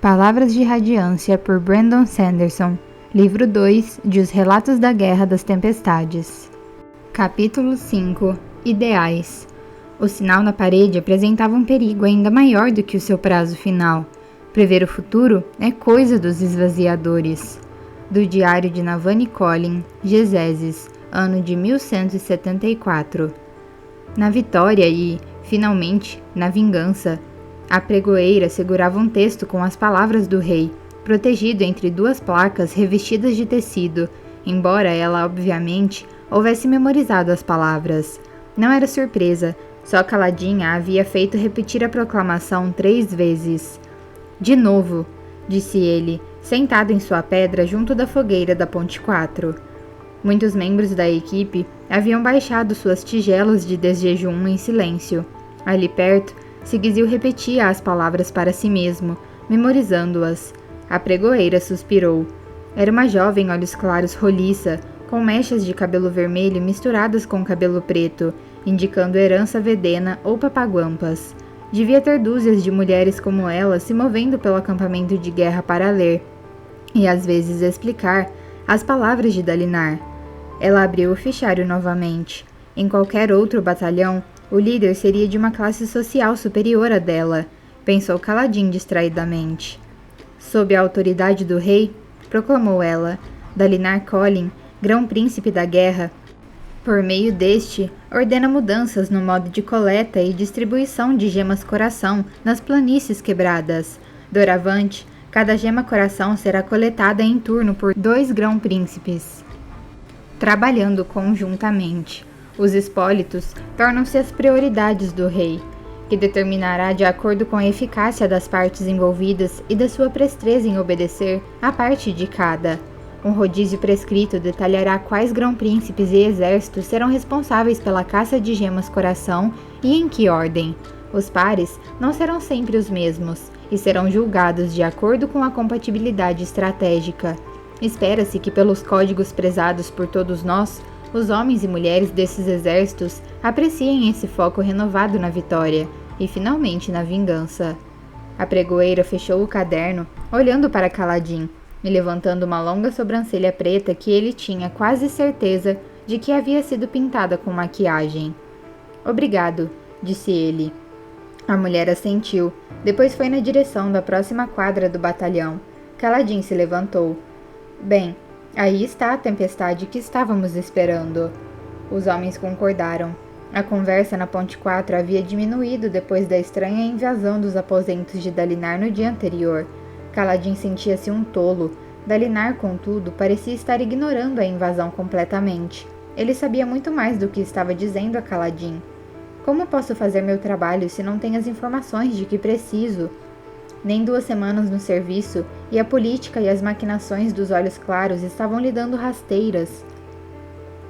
Palavras de Radiância por Brandon Sanderson. Livro 2 de Os Relatos da Guerra das Tempestades. Capítulo 5. Ideais. O sinal na parede apresentava um perigo ainda maior do que o seu prazo final. Prever o futuro é coisa dos esvaziadores. Do diário de Navani Collin, Gezeses, ano de 1174. Na vitória e, finalmente, na vingança, a pregoeira segurava um texto com as palavras do rei, protegido entre duas placas revestidas de tecido, embora ela, obviamente, houvesse memorizado as palavras. Não era surpresa, só Kaladin a havia feito repetir a proclamação 3 vezes. De novo, disse ele, sentado em sua pedra junto da fogueira da Ponte 4. Muitos membros da equipe haviam baixado suas tigelas de desjejum em silêncio. Ali perto, Sigizil repetia as palavras para si mesmo, memorizando-as. A pregoeira suspirou. Era uma jovem olhos claros roliça, com mechas de cabelo vermelho misturadas com cabelo preto, indicando herança vedena ou papaguampas. Devia ter dúzias de mulheres como ela se movendo pelo acampamento de guerra para ler, e às vezes explicar, as palavras de Dalinar. Ela abriu o fichário novamente. Em qualquer outro batalhão, o líder seria de uma classe social superior à dela, pensou Kaladin distraidamente. Sob a autoridade do rei, proclamou ela, Dalinar Collin, grão-príncipe da guerra, por meio deste, ordena mudanças no modo de coleta e distribuição de gemas coração nas planícies quebradas. Doravante, cada gema coração será coletada em turno por 2 grão-príncipes, trabalhando conjuntamente. Os espólitos tornam-se as prioridades do rei, que determinará de acordo com a eficácia das partes envolvidas e da sua presteza em obedecer a parte de cada. Um rodízio prescrito detalhará quais grão-príncipes e exércitos serão responsáveis pela caça de gemas coração e em que ordem. Os pares não serão sempre os mesmos e serão julgados de acordo com a compatibilidade estratégica. Espera-se que, pelos códigos prezados por todos nós, os homens e mulheres desses exércitos apreciem esse foco renovado na vitória e, finalmente, na vingança. A pregoeira fechou o caderno, olhando para Kaladin e levantando uma longa sobrancelha preta que ele tinha quase certeza de que havia sido pintada com maquiagem. Obrigado, disse ele. A mulher assentiu, depois foi na direção da próxima quadra do batalhão. Kaladin se levantou. Bem, aí está a tempestade que estávamos esperando. Os homens concordaram. A conversa na Ponte 4 havia diminuído depois da estranha invasão dos aposentos de Dalinar no dia anterior. Kaladin sentia-se um tolo. Dalinar, contudo, parecia estar ignorando a invasão completamente. Ele sabia muito mais do que estava dizendo a Kaladin. Como posso fazer meu trabalho se não tenho as informações de que preciso? Nem 2 semanas no serviço, e a política e as maquinações dos olhos claros estavam lhe dando rasteiras.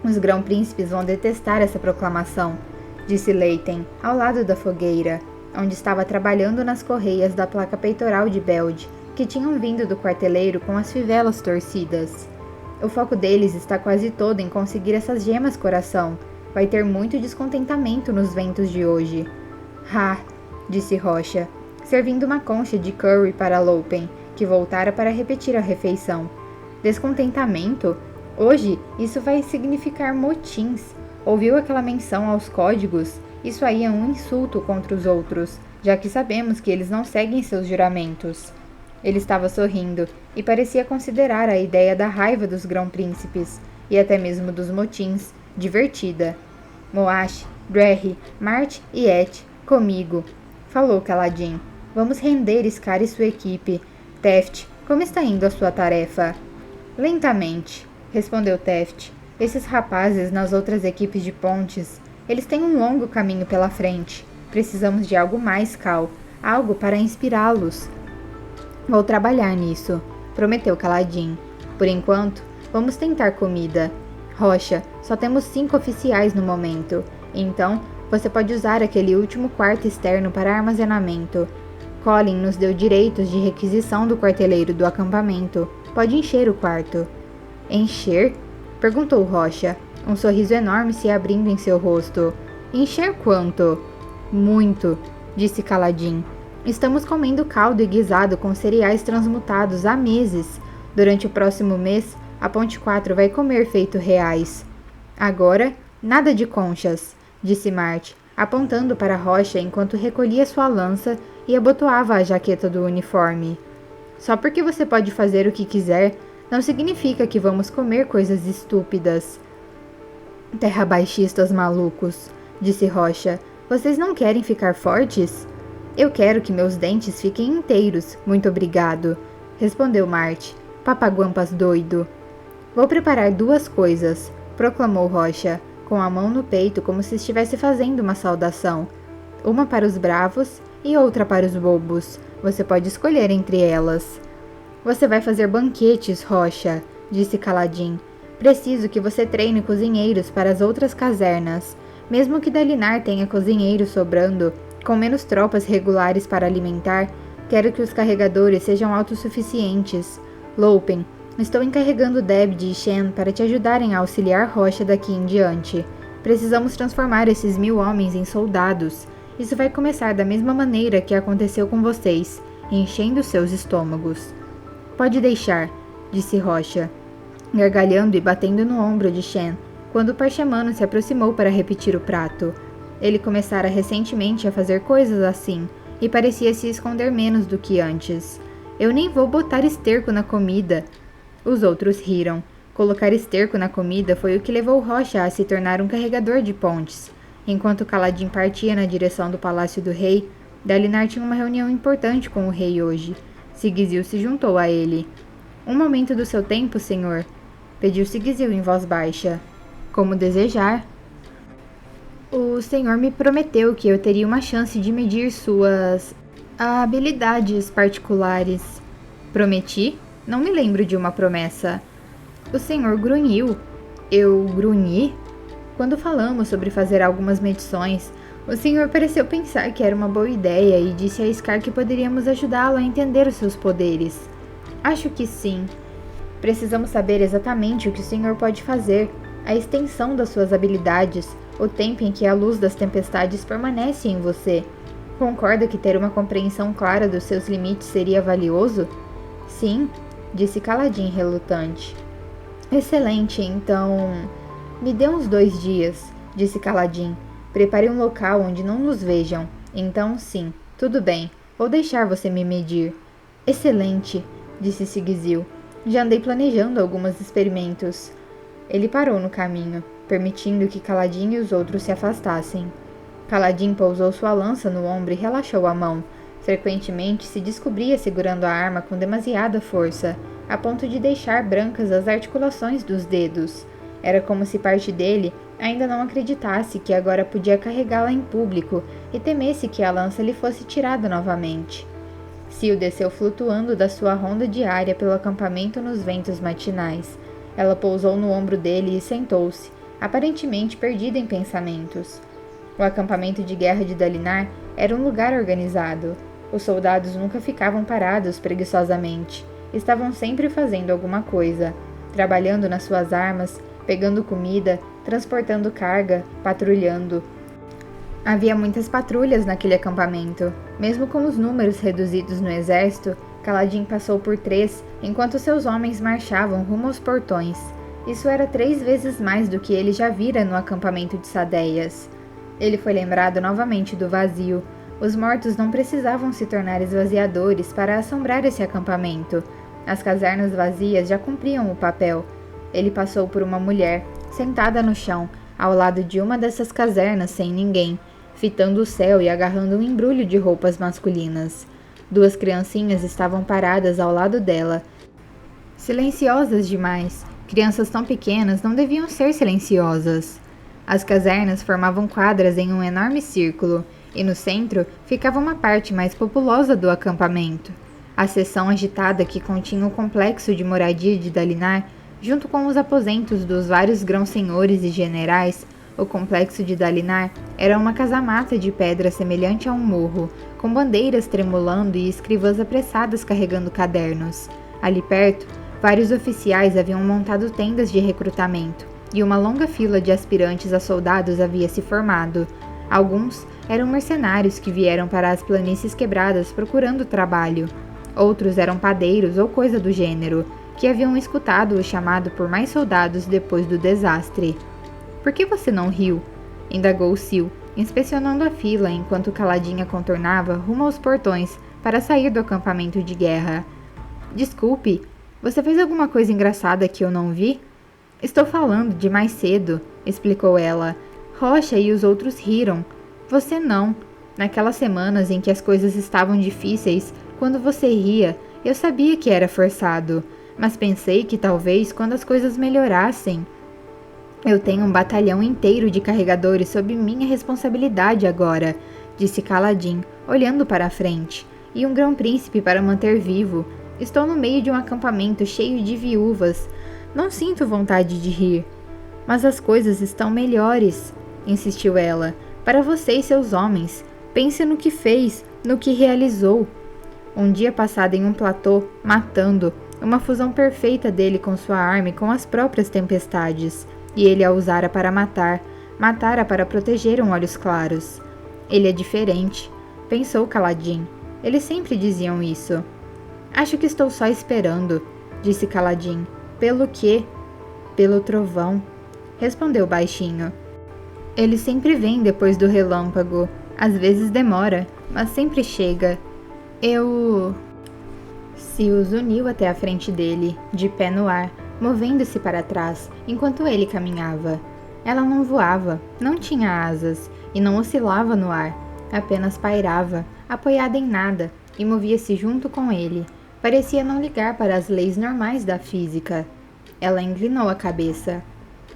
Os grão-príncipes vão detestar essa proclamação, disse Leiten, ao lado da fogueira, onde estava trabalhando nas correias da placa peitoral de Beld, que tinham vindo do quarteleiro com as fivelas torcidas. O foco deles está quase todo em conseguir essas gemas coração. Vai ter muito descontentamento nos ventos de hoje. Ha, disse Rocha, servindo uma concha de curry para Lopen, que voltara para repetir a refeição. Descontentamento? Hoje, isso vai significar motins. Ouviu aquela menção aos códigos? Isso aí é um insulto contra os outros, já que sabemos que eles não seguem seus juramentos. Ele estava sorrindo e parecia considerar a ideia da raiva dos grão-príncipes, e até mesmo dos motins, divertida. Moash, Brehi, Mart e Et, comigo, falou Kaladin. Vamos render Scar e sua equipe. Teft, como está indo a sua tarefa? Lentamente, respondeu Teft. Esses rapazes nas outras equipes de pontes, eles têm um longo caminho pela frente. Precisamos de algo mais, Cal. Algo para inspirá-los. Vou trabalhar nisso, prometeu Kaladin. Por enquanto, vamos tentar comida. Rocha, só temos 5 oficiais no momento. Então, você pode usar aquele último quarto externo para armazenamento. Collin nos deu direitos de requisição do quarteleiro do acampamento. Pode encher o quarto. Encher? Perguntou Rocha, um sorriso enorme se abrindo em seu rosto. Encher quanto? Muito, disse Kaladin. Estamos comendo caldo e guisado com cereais transmutados há meses. Durante o próximo mês, a Ponte 4 vai comer feito reais. Agora, nada de conchas, disse Marte, apontando para a rocha enquanto recolhia sua lança e abotoava a jaqueta do uniforme. Só porque você pode fazer o que quiser, não significa que vamos comer coisas estúpidas. Terrabaixistas malucos, disse Rocha. Vocês não querem ficar fortes? Eu quero que meus dentes fiquem inteiros, muito obrigado, respondeu Marte. Papaguampas doido. Vou preparar 2 coisas, proclamou Rocha, com a mão no peito como se estivesse fazendo uma saudação. Uma para os bravos e outra para os bobos. Você pode escolher entre elas. Você vai fazer banquetes, Rocha, disse Caladim. Preciso que você treine cozinheiros para as outras casernas. Mesmo que Dalinar tenha cozinheiros sobrando, com menos tropas regulares para alimentar, quero que os carregadores sejam autossuficientes. Lopen, estou encarregando Debde e Shen para te ajudarem a auxiliar Rocha daqui em diante. Precisamos transformar esses 1000 homens em soldados. Isso vai começar da mesma maneira que aconteceu com vocês, enchendo seus estômagos. Pode deixar, disse Rocha, gargalhando e batendo no ombro de Shen, quando o parchamano se aproximou para repetir o prato. Ele começara recentemente a fazer coisas assim, e parecia se esconder menos do que antes. Eu nem vou botar esterco na comida. Os outros riram. Colocar esterco na comida foi o que levou Rocha a se tornar um carregador de pontes. Enquanto Caladim partia na direção do palácio do rei, Dalinar tinha uma reunião importante com o rei hoje. Sigizil se juntou a ele. Um momento do seu tempo, senhor, pediu Sigizil em voz baixa. Como desejar. O senhor me prometeu que eu teria uma chance de medir suas habilidades particulares. Prometi? Não me lembro de uma promessa. O senhor grunhiu. Eu grunhi? Quando falamos sobre fazer algumas medições, o senhor pareceu pensar que era uma boa ideia e disse a Scar que poderíamos ajudá-lo a entender os seus poderes. Acho que sim. Precisamos saber exatamente o que o senhor pode fazer, a extensão das suas habilidades, o tempo em que a luz das tempestades permanece em você. Concorda que ter uma compreensão clara dos seus limites seria valioso? Sim, disse Caladim relutante. Excelente, então... Me dê uns 2 dias, disse Caladim. Prepare um local onde não nos vejam. Então, sim, tudo bem. Vou deixar você me medir. Excelente, disse Sigizil. Já andei planejando alguns experimentos. Ele parou no caminho, permitindo que Caladim e os outros se afastassem. Caladim pousou sua lança no ombro e relaxou a mão. Frequentemente se descobria segurando a arma com demasiada força, a ponto de deixar brancas as articulações dos dedos. Era como se parte dele ainda não acreditasse que agora podia carregá-la em público e temesse que a lança lhe fosse tirada novamente. Sil desceu flutuando da sua ronda diária pelo acampamento nos ventos matinais. Ela pousou no ombro dele e sentou-se, aparentemente perdida em pensamentos. O acampamento de guerra de Dalinar era um lugar organizado. Os soldados nunca ficavam parados preguiçosamente. Estavam sempre fazendo alguma coisa, trabalhando nas suas armas, pegando comida, transportando carga, patrulhando. Havia muitas patrulhas naquele acampamento. Mesmo com os números reduzidos no exército, Caladim passou por 3, enquanto seus homens marchavam rumo aos portões. Isso era 3 vezes mais do que ele já vira no acampamento de Sadeias. Ele foi lembrado novamente do vazio. Os mortos não precisavam se tornar esvaziadores para assombrar esse acampamento. As casernas vazias já cumpriam o papel. Ele passou por uma mulher, sentada no chão, ao lado de uma dessas casernas sem ninguém, fitando o céu e agarrando um embrulho de roupas masculinas. 2 criancinhas estavam paradas ao lado dela, silenciosas demais. Crianças tão pequenas não deviam ser silenciosas. As casernas formavam quadras em um enorme círculo, e no centro ficava uma parte mais populosa do acampamento. A seção agitada que continha o complexo de moradia de Dalinar, junto com os aposentos dos vários grão-senhores e generais. O complexo de Dalinar era uma casamata de pedra semelhante a um morro, com bandeiras tremulando e escrivãs apressadas carregando cadernos. Ali perto, vários oficiais haviam montado tendas de recrutamento, e uma longa fila de aspirantes a soldados havia se formado. Alguns eram mercenários que vieram para as planícies quebradas procurando trabalho. Outros eram padeiros ou coisa do gênero, que haviam escutado o chamado por mais soldados depois do desastre. Por que você não riu? Indagou Sil, inspecionando a fila enquanto Caladinha contornava rumo aos portões para sair do acampamento de guerra. Desculpe, você fez alguma coisa engraçada que eu não vi? Estou falando de mais cedo, explicou ela. Rocha e os outros riram. Você não. Naquelas semanas em que as coisas estavam difíceis, quando você ria, eu sabia que era forçado, mas pensei que talvez quando as coisas melhorassem. Eu tenho um batalhão inteiro de carregadores sob minha responsabilidade agora, disse Caladin, olhando para a frente, e um grão-príncipe para manter vivo. Estou no meio de um acampamento cheio de viúvas. Não sinto vontade de rir. Mas as coisas estão melhores, insistiu ela. Para você e seus homens. Pense no que fez, no que realizou. Um dia passado em um platô, matando, uma fusão perfeita dele com sua arma e com as próprias tempestades. E ele a usara para matar, matara para proteger um Olhos Claros. Ele é diferente, pensou Caladin. Eles sempre diziam isso. Acho que estou só esperando, disse Caladin. Pelo quê? Pelo trovão, respondeu baixinho. Ele sempre vem depois do relâmpago. Às vezes demora, mas sempre chega. Sius uniu até a frente dele, de pé no ar, movendo-se para trás, enquanto ele caminhava. Ela não voava, não tinha asas, e não oscilava no ar. Apenas pairava, apoiada em nada, e movia-se junto com ele. Parecia não ligar para as leis normais da física. Ela inclinou a cabeça.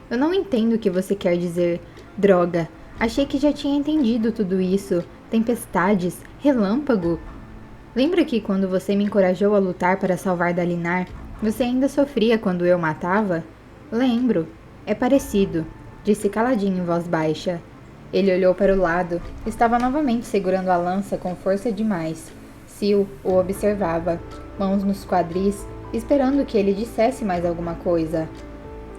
Eu não entendo o que você quer dizer. Droga, achei que já tinha entendido tudo isso. Tempestades, relâmpago. Lembra que quando você me encorajou a lutar para salvar Dalinar, você ainda sofria quando eu matava? Lembro. É parecido, disse Caladin em voz baixa. Ele olhou para o lado. Estava novamente segurando a lança com força demais. Sil o observava, mãos nos quadris, esperando que ele dissesse mais alguma coisa.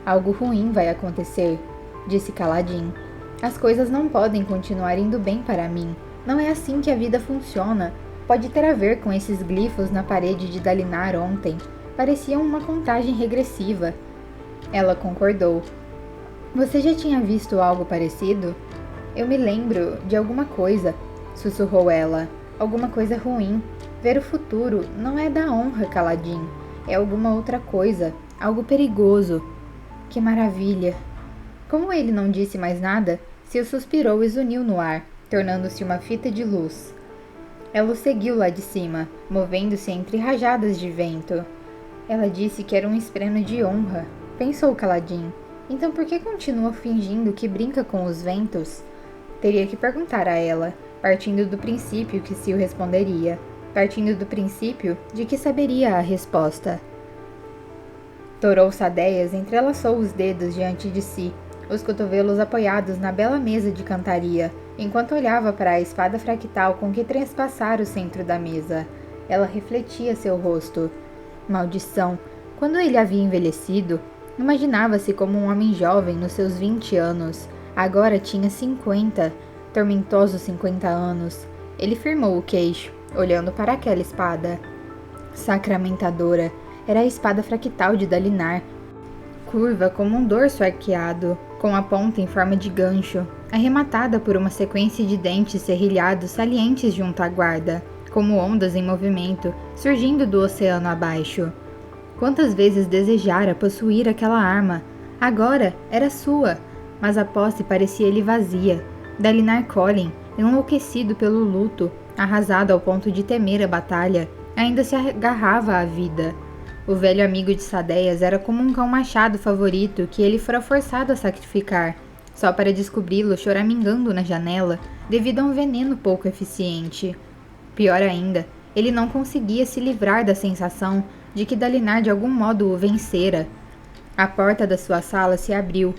Algo ruim vai acontecer, disse Caladin. As coisas não podem continuar indo bem para mim. Não é assim que a vida funciona. Pode ter a ver com esses glifos na parede de Dalinar ontem. Pareciam uma contagem regressiva. Ela concordou. Você já tinha visto algo parecido? Eu me lembro de alguma coisa, sussurrou ela. Alguma coisa ruim. Ver o futuro não é da honra, Caladin. É alguma outra coisa. Algo perigoso. Que maravilha. Como ele não disse mais nada, Sil suspirou e zuniu no ar, tornando-se uma fita de luz. Ela o seguiu lá de cima, movendo-se entre rajadas de vento. Ela disse que era um espreno de honra, pensou Caladin. Então por que continua fingindo que brinca com os ventos? Teria que perguntar a ela, partindo do princípio que Sil responderia, partindo do princípio de que saberia a resposta. Torou Sadeias entrelaçou os dedos diante de si, os cotovelos apoiados na bela mesa de cantaria, enquanto olhava para a espada fractal com que trespassara o centro da mesa. Ela refletia seu rosto. Maldição! Quando ele havia envelhecido, imaginava-se como um homem jovem nos seus 20 anos. Agora tinha 50, tormentosos 50 anos. Ele firmou o queixo, olhando para aquela espada. Sacramentadora, era a espada fractal de Dalinar, curva como um dorso arqueado, com a ponta em forma de gancho, arrematada por uma sequência de dentes serrilhados salientes junto à guarda, como ondas em movimento, surgindo do oceano abaixo. Quantas vezes desejara possuir aquela arma? Agora era sua, mas a posse parecia-lhe vazia. Dalinar Kholin, enlouquecido pelo luto, arrasado ao ponto de temer a batalha, ainda se agarrava à vida. O velho amigo de Sadeias era como um cão machado favorito que ele fora forçado a sacrificar, só para descobri-lo choramingando na janela devido a um veneno pouco eficiente. Pior ainda, ele não conseguia se livrar da sensação de que Dalinar de algum modo o vencera. A porta da sua sala se abriu,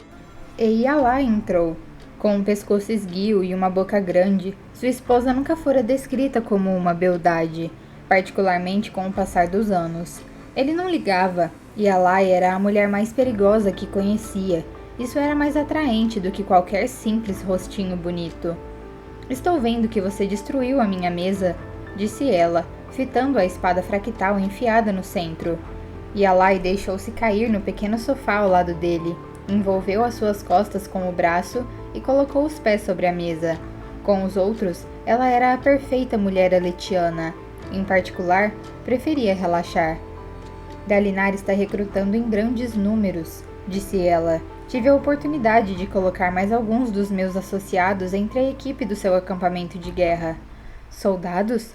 e Yalá entrou. Com um pescoço esguio e uma boca grande, sua esposa nunca fora descrita como uma beldade, particularmente com o passar dos anos. Ele não ligava, e Yalá era a mulher mais perigosa que conhecia. Isso era mais atraente do que qualquer simples rostinho bonito. Estou vendo que você destruiu a minha mesa, disse ela, fitando a espada fractal enfiada no centro. Yalai deixou-se cair no pequeno sofá ao lado dele, envolveu as suas costas com o braço e colocou os pés sobre a mesa. Com os outros, ela era a perfeita mulher aletiana. Em particular, preferia relaxar. Dalinar está recrutando em grandes números, disse ela. Tive a oportunidade de colocar mais alguns dos meus associados entre a equipe do seu acampamento de guerra. Soldados?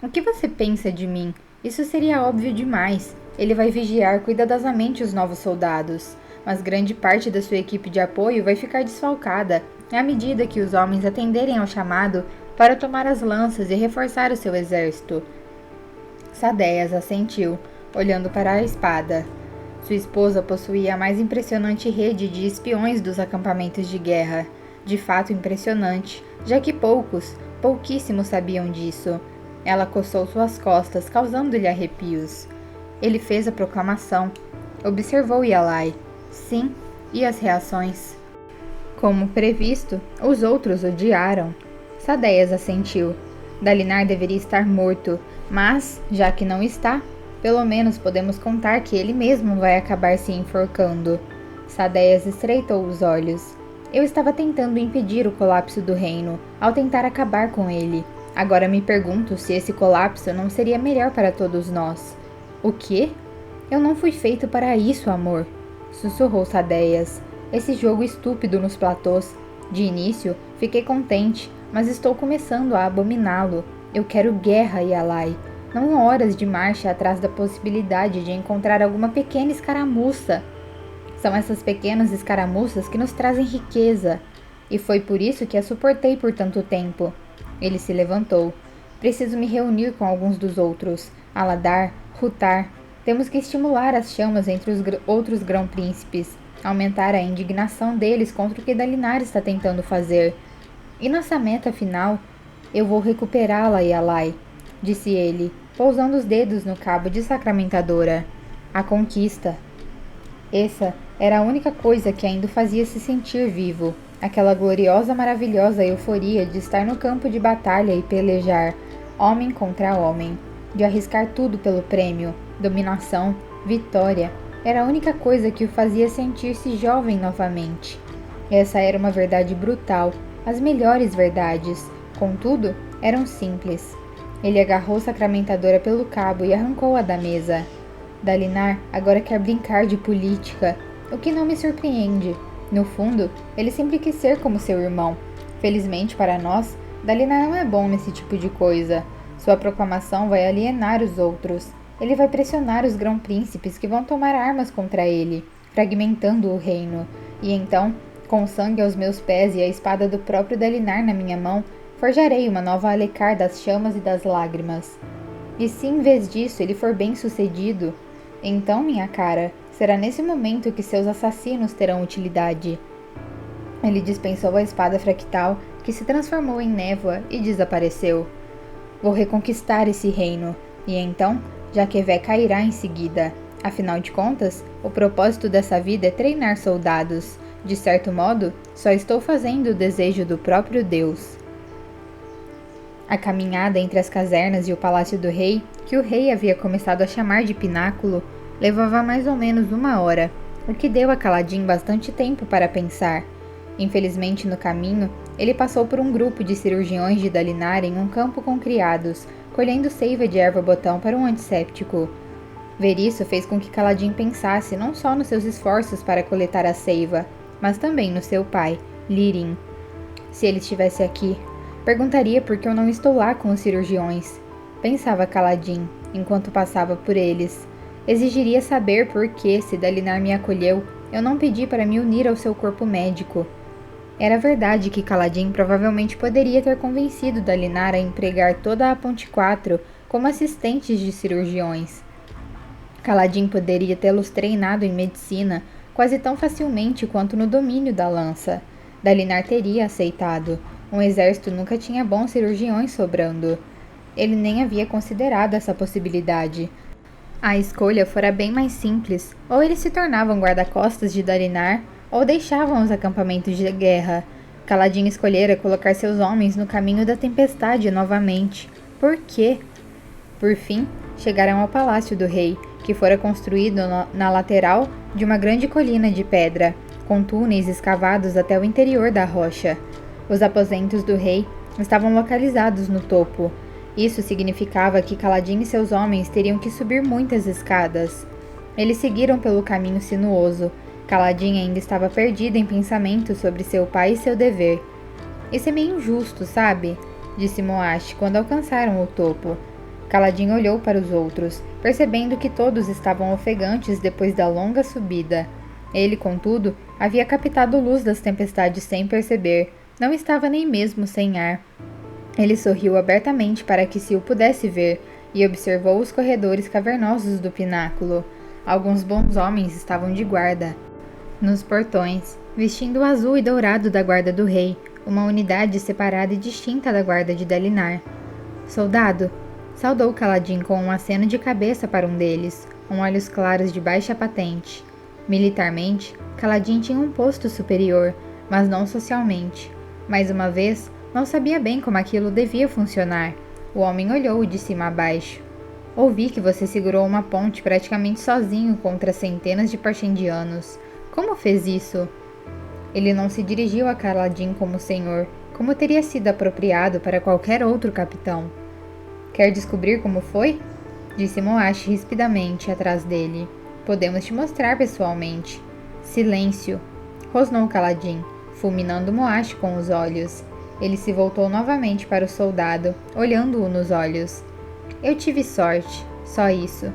O que você pensa de mim? Isso seria óbvio demais. Ele vai vigiar cuidadosamente os novos soldados, mas grande parte da sua equipe de apoio vai ficar desfalcada à medida que os homens atenderem ao chamado para tomar as lanças e reforçar o seu exército. Sadeias assentiu, olhando para a espada. Sua esposa possuía a mais impressionante rede de espiões dos acampamentos de guerra. De fato impressionante, já que pouquíssimos sabiam disso. Ela coçou suas costas, causando-lhe arrepios. Ele fez a proclamação. Observou Yalai. Sim, e as reações? Como previsto, os outros odiaram. Sadeias assentiu. Dalinar deveria estar morto, mas, já que não está, pelo menos podemos contar que ele mesmo vai acabar se enforcando. Sadeias estreitou os olhos. Eu estava tentando impedir o colapso do reino, ao tentar acabar com ele. Agora me pergunto se esse colapso não seria melhor para todos nós. O quê? Eu não fui feito para isso, amor, sussurrou Sadeias. Esse jogo estúpido nos platôs. De início, fiquei contente, mas estou começando a abominá-lo. Eu quero guerra, Yalai. Não horas de marcha atrás da possibilidade de encontrar alguma pequena escaramuça. São essas pequenas escaramuças que nos trazem riqueza. E foi por isso que a suportei por tanto tempo. Ele se levantou. Preciso me reunir com alguns dos outros. Aladar, Rutar. Temos que estimular as chamas entre os outros grão-príncipes. Aumentar a indignação deles contra o que Dalinar está tentando fazer. E nossa meta final? Eu vou recuperá-la, Yalai, disse ele, pousando os dedos no cabo de sacramentadora. A conquista. Essa era a única coisa que ainda o fazia se sentir vivo. Aquela gloriosa, maravilhosa euforia de estar no campo de batalha e pelejar, homem contra homem. De arriscar tudo pelo prêmio, dominação, vitória. Era a única coisa que o fazia sentir-se jovem novamente. Essa era uma verdade brutal, as melhores verdades. Contudo, eram simples. Ele agarrou Sacramentadora pelo cabo e arrancou-a da mesa. Dalinar agora quer brincar de política, o que não me surpreende. No fundo, ele sempre quis ser como seu irmão. Felizmente para nós, Dalinar não é bom nesse tipo de coisa. Sua proclamação vai alienar os outros. Ele vai pressionar os grão-príncipes que vão tomar armas contra ele, fragmentando o reino. E então, com sangue aos meus pés e a espada do próprio Dalinar na minha mão, forjarei uma nova Alecar das chamas e das lágrimas. E se em vez disso ele for bem-sucedido, então, minha cara, será nesse momento que seus assassinos terão utilidade. Ele dispensou a espada fractal, que se transformou em névoa e desapareceu. Vou reconquistar esse reino, e então, Jaquevé cairá em seguida. Afinal de contas, o propósito dessa vida é treinar soldados. De certo modo, só estou fazendo o desejo do próprio Deus. A caminhada entre as casernas e o palácio do rei, que o rei havia começado a chamar de pináculo, levava mais ou menos 1 hora, o que deu a Kaladin bastante tempo para pensar. Infelizmente, no caminho, ele passou por um grupo de cirurgiões de Dalinar em um campo com criados, colhendo seiva de erva-botão para um antisséptico. Ver isso fez com que Kaladin pensasse não só nos seus esforços para coletar a seiva, mas também no seu pai, Lirin. Se ele estivesse aqui, perguntaria por que eu não estou lá com os cirurgiões. Pensava Kaladin, enquanto passava por eles. Exigiria saber por que, se Dalinar me acolheu, eu não pedi para me unir ao seu corpo médico. Era verdade que Kaladin provavelmente poderia ter convencido Dalinar a empregar toda a Ponte 4 como assistentes de cirurgiões. Kaladin poderia tê-los treinado em medicina quase tão facilmente quanto no domínio da lança. Dalinar teria aceitado. Um exército nunca tinha bons cirurgiões sobrando. Ele nem havia considerado essa possibilidade. A escolha fora bem mais simples. Ou eles se tornavam guarda-costas de Dalinar, ou deixavam os acampamentos de guerra. Kaladin escolhera colocar seus homens no caminho da tempestade novamente. Por quê? Por fim, chegaram ao palácio do rei, que fora construído na lateral de uma grande colina de pedra, com túneis escavados até o interior da rocha. Os aposentos do rei estavam localizados no topo. Isso significava que Kaladin e seus homens teriam que subir muitas escadas. Eles seguiram pelo caminho sinuoso. Kaladin ainda estava perdido em pensamentos sobre seu pai e seu dever. Isso é meio injusto, sabe? Disse Moash quando alcançaram o topo. Kaladin olhou para os outros, percebendo que todos estavam ofegantes depois da longa subida. Ele, contudo, havia captado a luz das tempestades sem perceber. Não estava nem mesmo sem ar. Ele sorriu abertamente para que Sil pudesse ver e observou os corredores cavernosos do pináculo. Alguns bons homens estavam de guarda nos portões, vestindo o azul e dourado da guarda do rei, uma unidade separada e distinta da guarda de Dalinar. Soldado, saudou Kaladin com um aceno de cabeça para um deles, olhos claros de baixa patente. Militarmente, Kaladin tinha um posto superior, mas não socialmente. Mais uma vez, não sabia bem como aquilo devia funcionar. O homem olhou de cima a baixo. Ouvi que você segurou uma ponte praticamente sozinho contra centenas de parchendianos. Como fez isso? Ele não se dirigiu a Kaladin como senhor, como teria sido apropriado para qualquer outro capitão. Quer descobrir como foi? Disse Moash rispidamente atrás dele. Podemos te mostrar pessoalmente. Silêncio! Rosnou Kaladin, fulminando Moash com os olhos. Ele se voltou novamente para o soldado, olhando-o nos olhos. Eu tive sorte, só isso.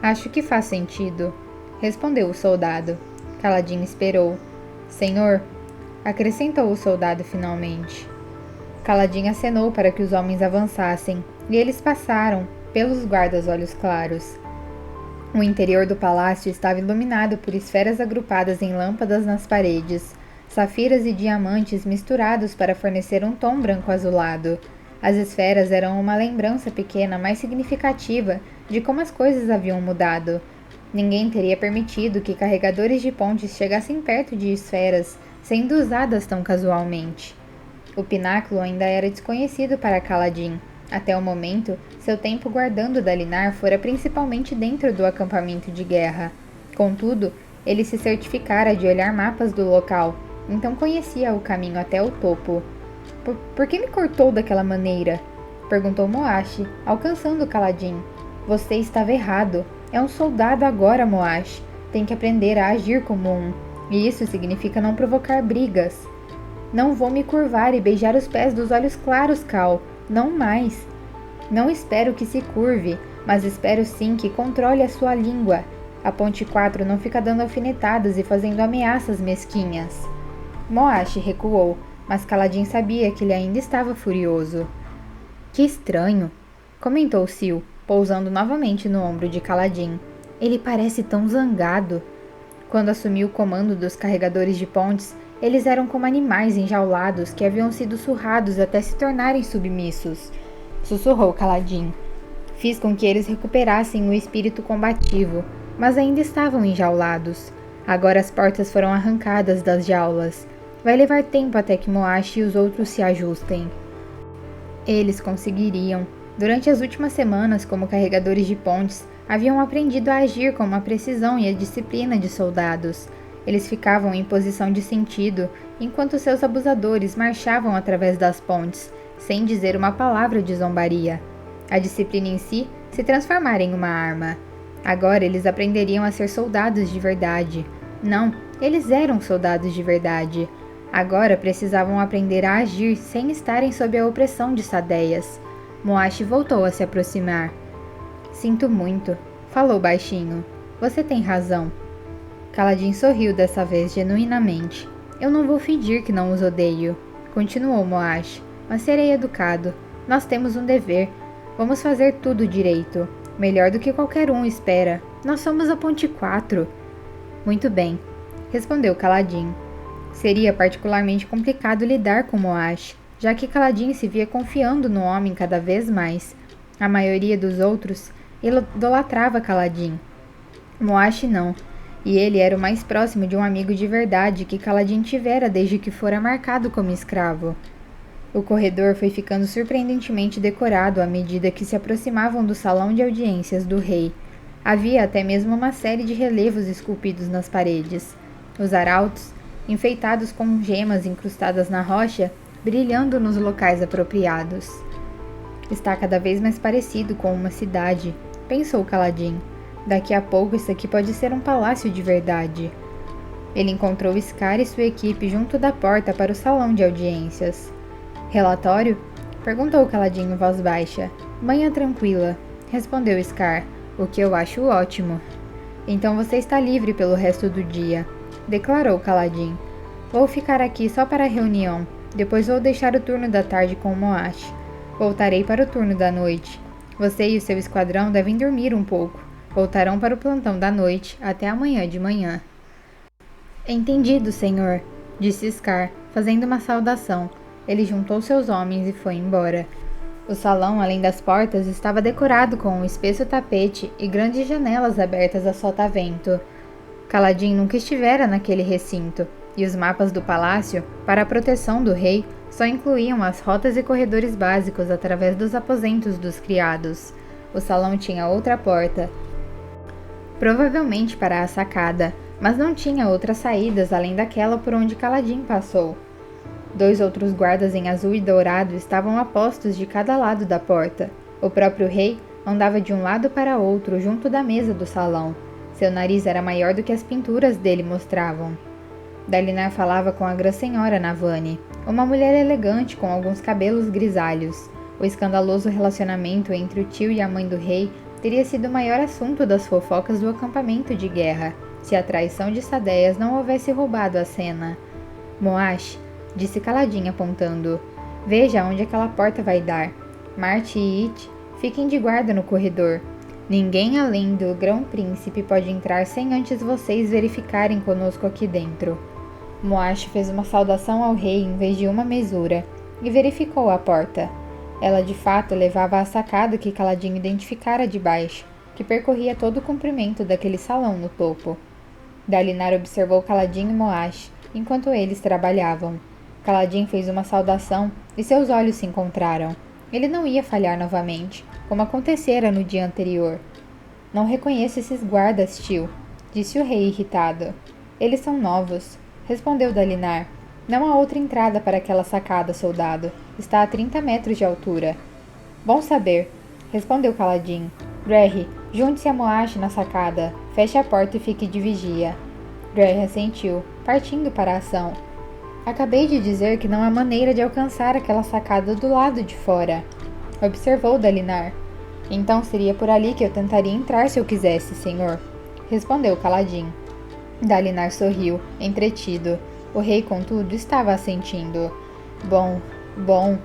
Acho que faz sentido, respondeu o soldado. Kaladin esperou. Senhor, acrescentou o soldado finalmente. Kaladin acenou para que os homens avançassem, e eles passaram, pelos guardas olhos claros. O interior do palácio estava iluminado por esferas agrupadas em lâmpadas nas paredes, safiras e diamantes misturados para fornecer um tom branco azulado. As esferas eram uma lembrança pequena mais significativa de como as coisas haviam mudado. Ninguém teria permitido que carregadores de pontes chegassem perto de esferas, sendo usadas tão casualmente. O pináculo ainda era desconhecido para Kaladin. Até o momento, seu tempo guardando Dalinar fora principalmente dentro do acampamento de guerra. Contudo, ele se certificara de olhar mapas do local, então conhecia o caminho até o topo. Por que me cortou daquela maneira? Perguntou Moash, alcançando Kaladin. Você estava errado. É um soldado agora, Moash. Tem que aprender a agir como um. E isso significa não provocar brigas. Não vou me curvar e beijar os pés dos olhos claros, Cal. Não mais. Não espero que se curve, mas espero sim que controle a sua língua. A Ponte 4 não fica dando alfinetadas e fazendo ameaças mesquinhas. Moash recuou, mas Kaladin sabia que ele ainda estava furioso. Que estranho, comentou Sil, pousando novamente no ombro de Kaladin. Ele parece tão zangado. Quando assumiu o comando dos carregadores de pontes, eles eram como animais enjaulados que haviam sido surrados até se tornarem submissos. Sussurrou Kaladin. Fiz com que eles recuperassem o espírito combativo, mas ainda estavam enjaulados. Agora as portas foram arrancadas das jaulas. Vai levar tempo até que Moash e os outros se ajustem. Eles conseguiriam. Durante as últimas semanas, como carregadores de pontes, haviam aprendido a agir com uma precisão e a disciplina de soldados. Eles ficavam em posição de sentido, enquanto seus abusadores marchavam através das pontes, sem dizer uma palavra de zombaria. A disciplina em si se transformara em uma arma. Agora eles aprenderiam a ser soldados de verdade. Não, eles eram soldados de verdade. Agora precisavam aprender a agir sem estarem sob a opressão de Sadeias. Moash voltou a se aproximar. Sinto muito, falou baixinho. Você tem razão. Kaladin sorriu dessa vez genuinamente. Eu não vou fingir que não os odeio, continuou Moash, mas serei educado. Nós temos um dever. Vamos fazer tudo direito. Melhor do que qualquer um espera. Nós somos a Ponte 4. Muito bem, respondeu Kaladin. Seria particularmente complicado lidar com Moash, já que Kaladin se via confiando no homem cada vez mais. A maioria dos outros idolatrava Kaladin. Moash não. E ele era o mais próximo de um amigo de verdade que Kaladin tivera desde que fora marcado como escravo. O corredor foi ficando surpreendentemente decorado à medida que se aproximavam do salão de audiências do rei. Havia até mesmo uma série de relevos esculpidos nas paredes. Os arautos, enfeitados com gemas incrustadas na rocha, brilhando nos locais apropriados. Está cada vez mais parecido com uma cidade, pensou Kaladin. Daqui a pouco isso aqui pode ser um palácio de verdade. Ele encontrou Scar e sua equipe junto da porta para o salão de audiências. Relatório? Perguntou Kaladin em voz baixa. Manhã tranquila, respondeu Scar, o que eu acho ótimo. Então você está livre pelo resto do dia, declarou Kaladin. Vou ficar aqui só para a reunião, depois vou deixar o turno da tarde com Moash. Voltarei para o turno da noite. Você e o seu esquadrão devem dormir um pouco. Voltarão para o plantão da noite, até amanhã de manhã. Entendido, senhor, disse Scar, fazendo uma saudação. Ele juntou seus homens e foi embora. O salão, além das portas, estava decorado com um espesso tapete e grandes janelas abertas a sotavento. Kaladin nunca estivera naquele recinto, e os mapas do palácio, para a proteção do rei, só incluíam as rotas e corredores básicos através dos aposentos dos criados. O salão tinha outra porta, provavelmente para a sacada, mas não tinha outras saídas além daquela por onde Kaladin passou. 2 outros guardas em azul e dourado estavam a postos de cada lado da porta. O próprio rei andava de um lado para outro junto da mesa do salão. Seu nariz era maior do que as pinturas dele mostravam. Dalinar falava com a grã-senhora Navani, uma mulher elegante com alguns cabelos grisalhos. O escandaloso relacionamento entre o tio e a mãe do rei teria sido o maior assunto das fofocas do acampamento de guerra, se a traição de Sadeias não houvesse roubado a cena. Moash, disse Kaladin apontando. Veja onde aquela porta vai dar. Marte e It, fiquem de guarda no corredor. Ninguém além do grão-príncipe pode entrar sem antes vocês verificarem conosco aqui dentro. Moash fez uma saudação ao rei em vez de uma mesura, e verificou a porta. Ela de fato levava à sacada que Kaladin identificara de baixo, que percorria todo o comprimento daquele salão no topo. Dalinar observou Kaladin e Moash, enquanto eles trabalhavam. Kaladin fez uma saudação e seus olhos se encontraram. Ele não ia falhar novamente, como acontecera no dia anterior. Não reconheço esses guardas, tio, disse o rei irritado. Eles são novos, respondeu Dalinar. Não há outra entrada para aquela sacada, soldado. Está a 30 metros de altura. Bom saber, respondeu Kaladin. Drerry, junte-se a Moash na sacada. Feche a porta e fique de vigia. Drerry assentiu, partindo para a ação. Acabei de dizer que não há maneira de alcançar aquela sacada do lado de fora, observou Dalinar. Então seria por ali que eu tentaria entrar se eu quisesse, senhor, respondeu Kaladin. Dalinar sorriu, entretido. O rei, contudo, estava assentindo. Bom.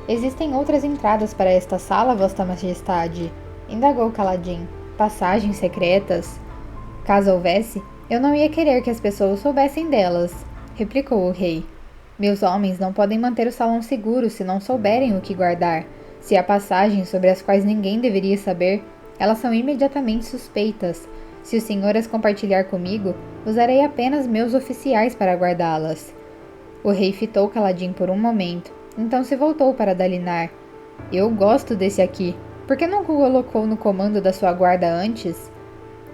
Existem outras entradas para esta sala, Vossa Majestade? Indagou Kaladin. Passagens secretas? Caso houvesse, eu não ia querer que as pessoas soubessem delas, replicou o rei. Meus homens não podem manter o salão seguro se não souberem o que guardar. Se há passagens sobre as quais ninguém deveria saber, elas são imediatamente suspeitas. Se o senhor as compartilhar comigo, usarei apenas meus oficiais para guardá-las. O rei fitou Kaladin por um momento, então se voltou para Dalinar. Eu gosto desse aqui. Por que não o colocou no comando da sua guarda antes?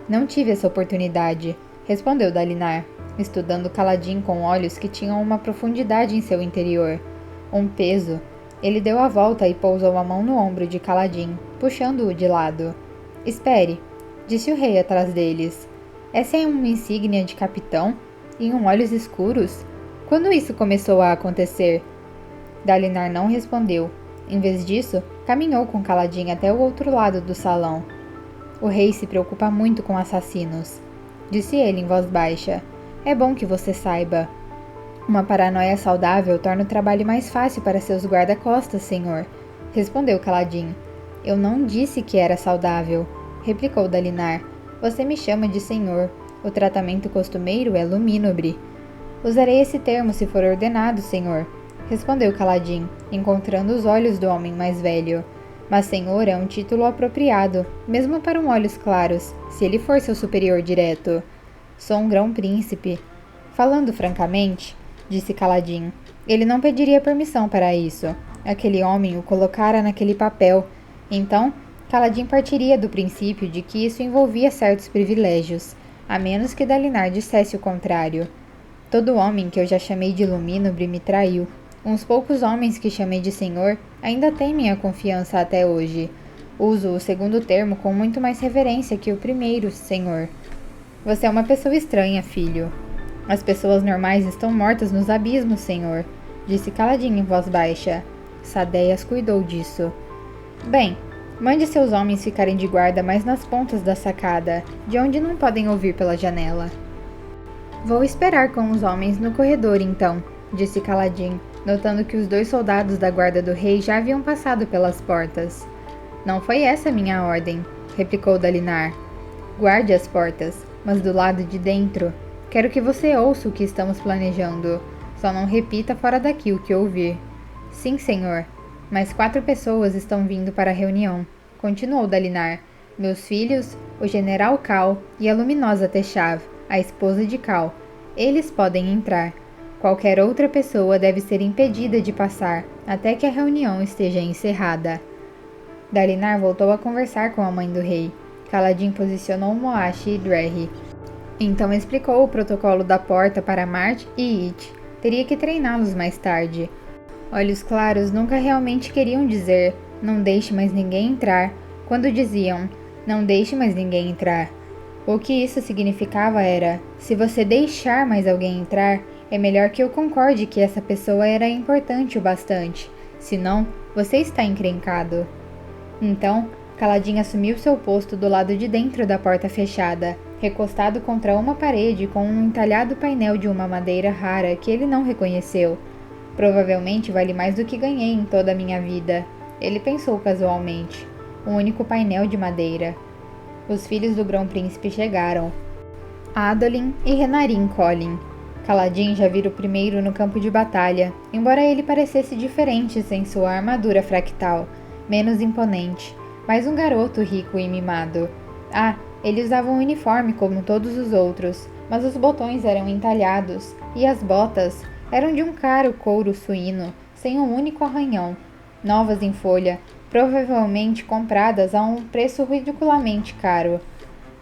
Não tive essa oportunidade, respondeu Dalinar, estudando Kaladin com olhos que tinham uma profundidade em seu interior. Um peso. Ele deu a volta e pousou a mão no ombro de Kaladin, puxando-o de lado. Espere, disse o rei atrás deles. Essa é uma insígnia de capitão? E olhos escuros? Quando isso começou a acontecer? Dalinar não respondeu. Em vez disso, caminhou com Kaladin até o outro lado do salão. O rei se preocupa muito com assassinos, disse ele em voz baixa. É bom que você saiba. Uma paranoia saudável torna o trabalho mais fácil para seus guarda-costas, senhor, respondeu Kaladin. Eu não disse que era saudável, replicou Dalinar. Você me chama de senhor. O tratamento costumeiro é lumínobre. Usarei esse termo se for ordenado, senhor, respondeu Kaladin, encontrando os olhos do homem mais velho. Mas senhor é um título apropriado, mesmo para olhos claros, se ele for seu superior direto. Sou um grão-príncipe. Falando francamente, disse Kaladin, ele não pediria permissão para isso. Aquele homem o colocara naquele papel. Então, Kaladin partiria do princípio de que isso envolvia certos privilégios, a menos que Dalinar dissesse o contrário. Todo homem que eu já chamei de Lumínobre me traiu. Uns poucos homens que chamei de senhor ainda têm minha confiança até hoje. Uso o segundo termo com muito mais reverência que o primeiro, senhor. Você é uma pessoa estranha, filho. As pessoas normais estão mortas nos abismos, senhor, disse Kaladin em voz baixa. Sadeias cuidou disso. Bem, mande seus homens ficarem de guarda mais nas pontas da sacada, de onde não podem ouvir pela janela. Vou esperar com os homens no corredor, então, disse Kaladin, notando que os 2 soldados da guarda do rei já haviam passado pelas portas. Não foi essa minha ordem, replicou Dalinar. Guarde as portas, mas do lado de dentro. Quero que você ouça o que estamos planejando. Só não repita fora daqui o que ouvir. Sim, senhor. Mais 4 pessoas estão vindo para a reunião, continuou Dalinar. Meus filhos, o general Cal e a luminosa Teshav, a esposa de Cal. Eles podem entrar. Qualquer outra pessoa deve ser impedida de passar até que a reunião esteja encerrada. Dalinar voltou a conversar com a mãe do rei. Kaladin posicionou Moashi e Drerry. Então explicou o protocolo da porta para Mart e It. Teria que treiná-los mais tarde. Olhos Claros nunca realmente queriam dizer "não deixe mais ninguém entrar", quando diziam "não deixe mais ninguém entrar". O que isso significava era: se você deixar mais alguém entrar, é melhor que eu concorde que essa pessoa era importante o bastante. Senão, você está encrencado. Então, Kaladin assumiu seu posto do lado de dentro da porta fechada, recostado contra uma parede com um entalhado painel de uma madeira rara que ele não reconheceu. Provavelmente vale mais do que ganhei em toda a minha vida, ele pensou casualmente. Um único painel de madeira. Os filhos do grão-príncipe chegaram. Adolin e Renarin Colin. Kaladin já vira o primeiro no campo de batalha, embora ele parecesse diferente sem sua armadura fractal, menos imponente, mas um garoto rico e mimado. Ele usava um uniforme como todos os outros, mas os botões eram entalhados, e as botas eram de um caro couro suíno, sem um único arranhão, novas em folha, provavelmente compradas a um preço ridiculamente caro.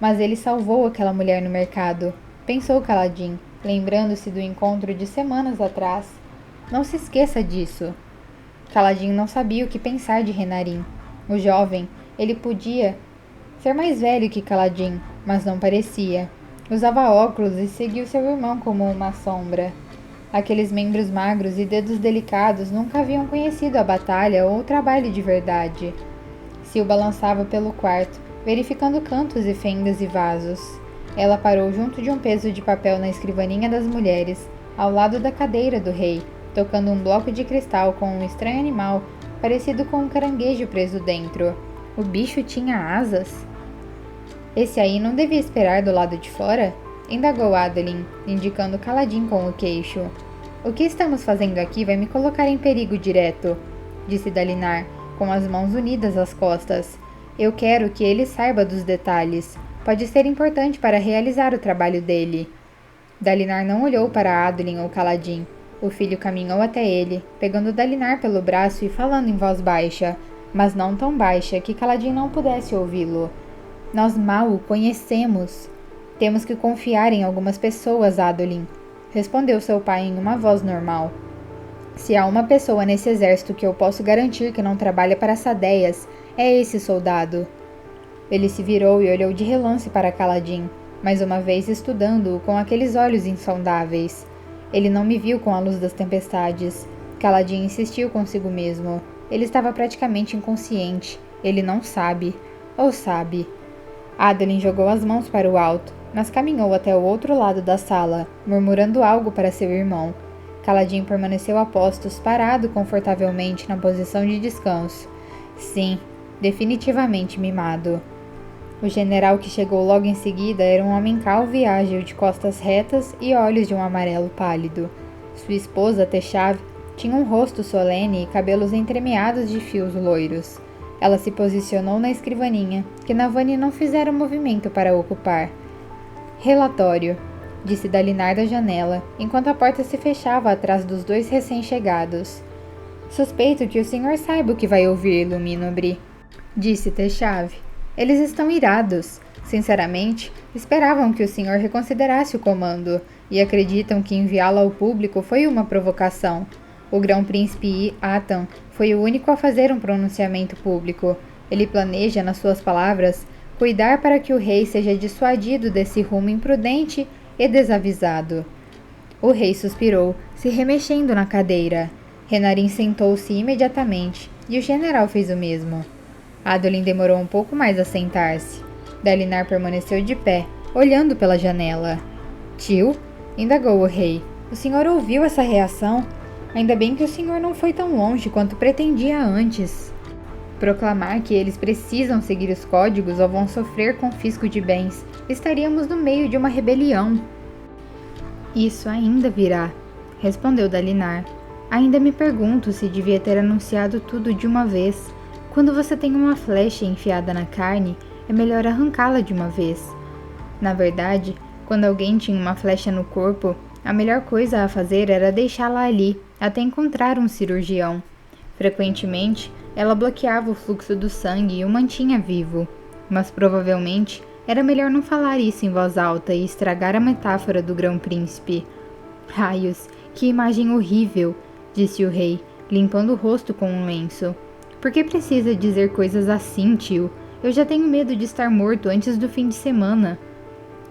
Mas ele salvou aquela mulher no mercado, pensou Kaladin, lembrando-se do encontro de semanas atrás. Não se esqueça disso. Kaladin não sabia o que pensar de Renarin. O jovem, ele podia ser mais velho que Kaladin, mas não parecia. Usava óculos e seguiu seu irmão como uma sombra. Aqueles membros magros e dedos delicados nunca haviam conhecido a batalha ou o trabalho de verdade. Sil balançava pelo quarto, verificando cantos e fendas e vasos. Ela parou junto de um peso de papel na escrivaninha das mulheres, ao lado da cadeira do rei, tocando um bloco de cristal com um estranho animal, parecido com um caranguejo preso dentro. O bicho tinha asas? Esse aí não devia esperar do lado de fora? Indagou Adolin, indicando Kaladin com o queixo. O que estamos fazendo aqui vai me colocar em perigo direto, disse Dalinar, com as mãos unidas às costas. Eu quero que ele saiba dos detalhes. Pode ser importante para realizar o trabalho dele. Dalinar não olhou para Adolin ou Kaladin. O filho caminhou até ele, pegando Dalinar pelo braço e falando em voz baixa, mas não tão baixa que Kaladin não pudesse ouvi-lo. Nós mal o conhecemos. Temos que confiar em algumas pessoas, Adolin, respondeu seu pai em uma voz normal. Se há uma pessoa nesse exército que eu posso garantir que não trabalha para Sadeias, é esse soldado. Ele se virou e olhou de relance para Kaladin, mais uma vez estudando-o com aqueles olhos insondáveis. Ele não me viu com a luz das tempestades. Kaladin insistiu consigo mesmo. Ele estava praticamente inconsciente. Ele não sabe. Ou sabe. Adolin jogou as mãos para o alto, mas caminhou até o outro lado da sala, murmurando algo para seu irmão. Kaladin permaneceu a postos, parado confortavelmente na posição de descanso. Sim, definitivamente mimado. O general que chegou logo em seguida era um homem calvo e ágil, de costas retas e olhos de um amarelo pálido. Sua esposa, Teshav, tinha um rosto solene e cabelos entremeados de fios loiros. Ela se posicionou na escrivaninha, que Navani não fizera movimento para ocupar. Relatório, disse Dalinar da janela, enquanto a porta se fechava atrás dos dois recém-chegados. Suspeito que o senhor saiba o que vai ouvir, Luminobre, disse Techave. Eles estão irados. Sinceramente, esperavam que o senhor reconsiderasse o comando, e acreditam que enviá-lo ao público foi uma provocação. O grão-príncipe Atan foi o único a fazer um pronunciamento público. Ele planeja, nas suas palavras, cuidar para que o rei seja dissuadido desse rumo imprudente e desavisado. O rei suspirou, se remexendo na cadeira. Renarin sentou-se imediatamente, e o general fez o mesmo. Adolin demorou um pouco mais a sentar-se. Dalinar permaneceu de pé, olhando pela janela. Tio? Indagou o rei. O senhor ouviu essa reação? Ainda bem que o senhor não foi tão longe quanto pretendia antes. Proclamar que eles precisam seguir os códigos ou vão sofrer confisco de bens. Estaríamos no meio de uma rebelião. Isso ainda virá, respondeu Dalinar. Ainda me pergunto se devia ter anunciado tudo de uma vez. Quando você tem uma flecha enfiada na carne, é melhor arrancá-la de uma vez. Na verdade, quando alguém tinha uma flecha no corpo, a melhor coisa a fazer era deixá-la ali, até encontrar um cirurgião. Frequentemente, ela bloqueava o fluxo do sangue e o mantinha vivo, mas provavelmente era melhor não falar isso em voz alta e estragar a metáfora do grão-príncipe. Raios, que imagem horrível, disse o rei, limpando o rosto com um lenço. Por que precisa dizer coisas assim, tio? Eu já tenho medo de estar morto antes do fim de semana.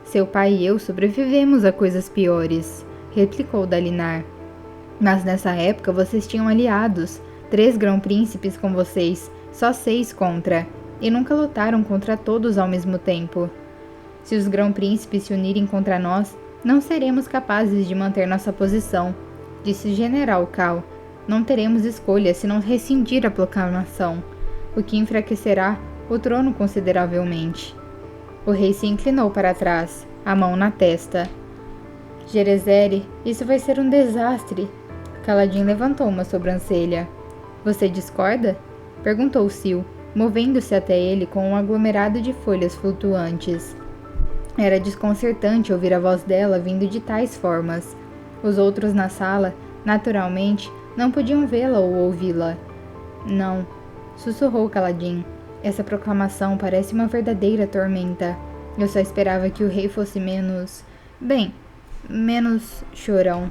Seu pai e eu sobrevivemos a coisas piores, replicou Dalinar. Mas nessa época vocês tinham aliados, 3 grão-príncipes com vocês, só 6 contra, e nunca lutaram contra todos ao mesmo tempo. Se os grão-príncipes se unirem contra nós, não seremos capazes de manter nossa posição, disse o general Cal. Não teremos escolha se não rescindir a proclamação, o que enfraquecerá o trono consideravelmente. O rei se inclinou para trás, a mão na testa. Gerezere, isso vai ser um desastre. Kaladin levantou uma sobrancelha. Você discorda? Perguntou Sil, movendo-se até ele com um aglomerado de folhas flutuantes. Era desconcertante ouvir a voz dela vindo de tais formas. Os outros na sala, naturalmente, não podiam vê-la ou ouvi-la. Não, sussurrou Kaladin. Essa proclamação parece uma verdadeira tormenta. Eu só esperava que o rei fosse menos chorão.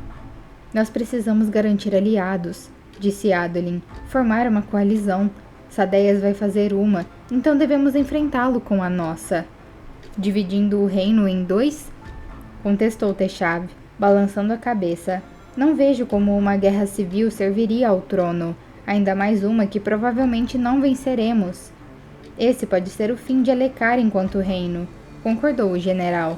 Nós precisamos garantir aliados, disse Adolin. Formar uma coalizão. Sadeias vai fazer uma, então devemos enfrentá-lo com a nossa. Dividindo o reino em 2? Contestou Techave, balançando a cabeça. Não vejo como uma guerra civil serviria ao trono, ainda mais uma que provavelmente não venceremos. Esse pode ser o fim de Alecar enquanto reino, concordou o general.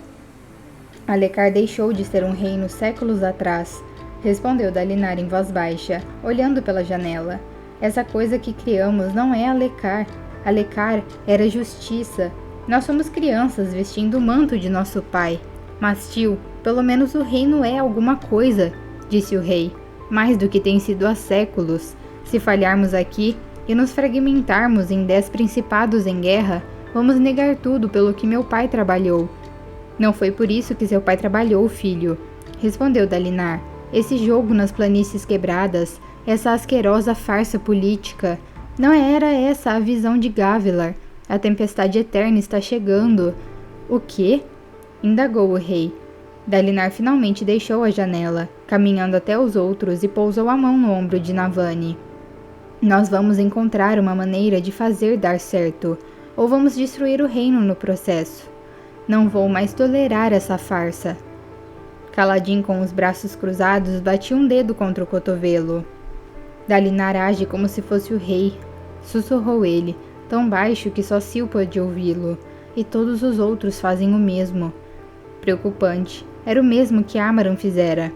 Alecar deixou de ser um reino séculos atrás, respondeu Dalinar em voz baixa, olhando pela janela. Essa coisa que criamos não é Alecar. Alecar era justiça. Nós somos crianças vestindo o manto de nosso pai. Mas, tio, pelo menos o reino é alguma coisa, disse o rei. Mais do que tem sido há séculos. Se falharmos aqui e nos fragmentarmos em 10 principados em guerra, vamos negar tudo pelo que meu pai trabalhou. Não foi por isso que seu pai trabalhou, filho, respondeu Dalinar. Esse jogo nas planícies quebradas, essa asquerosa farsa política, não era essa a visão de Gavilar. A tempestade eterna está chegando. O quê? Indagou o rei. Dalinar finalmente deixou a janela, caminhando até os outros e pousou a mão no ombro de Navani. Nós vamos encontrar uma maneira de fazer dar certo, ou vamos destruir o reino no processo. Não vou mais tolerar essa farsa. Kaladin, com os braços cruzados, batia um dedo contra o cotovelo. Dalinar age como se fosse o rei, sussurrou ele, tão baixo que só Sil pôde ouvi-lo, e todos os outros fazem o mesmo. Preocupante, era o mesmo que Amaran fizera,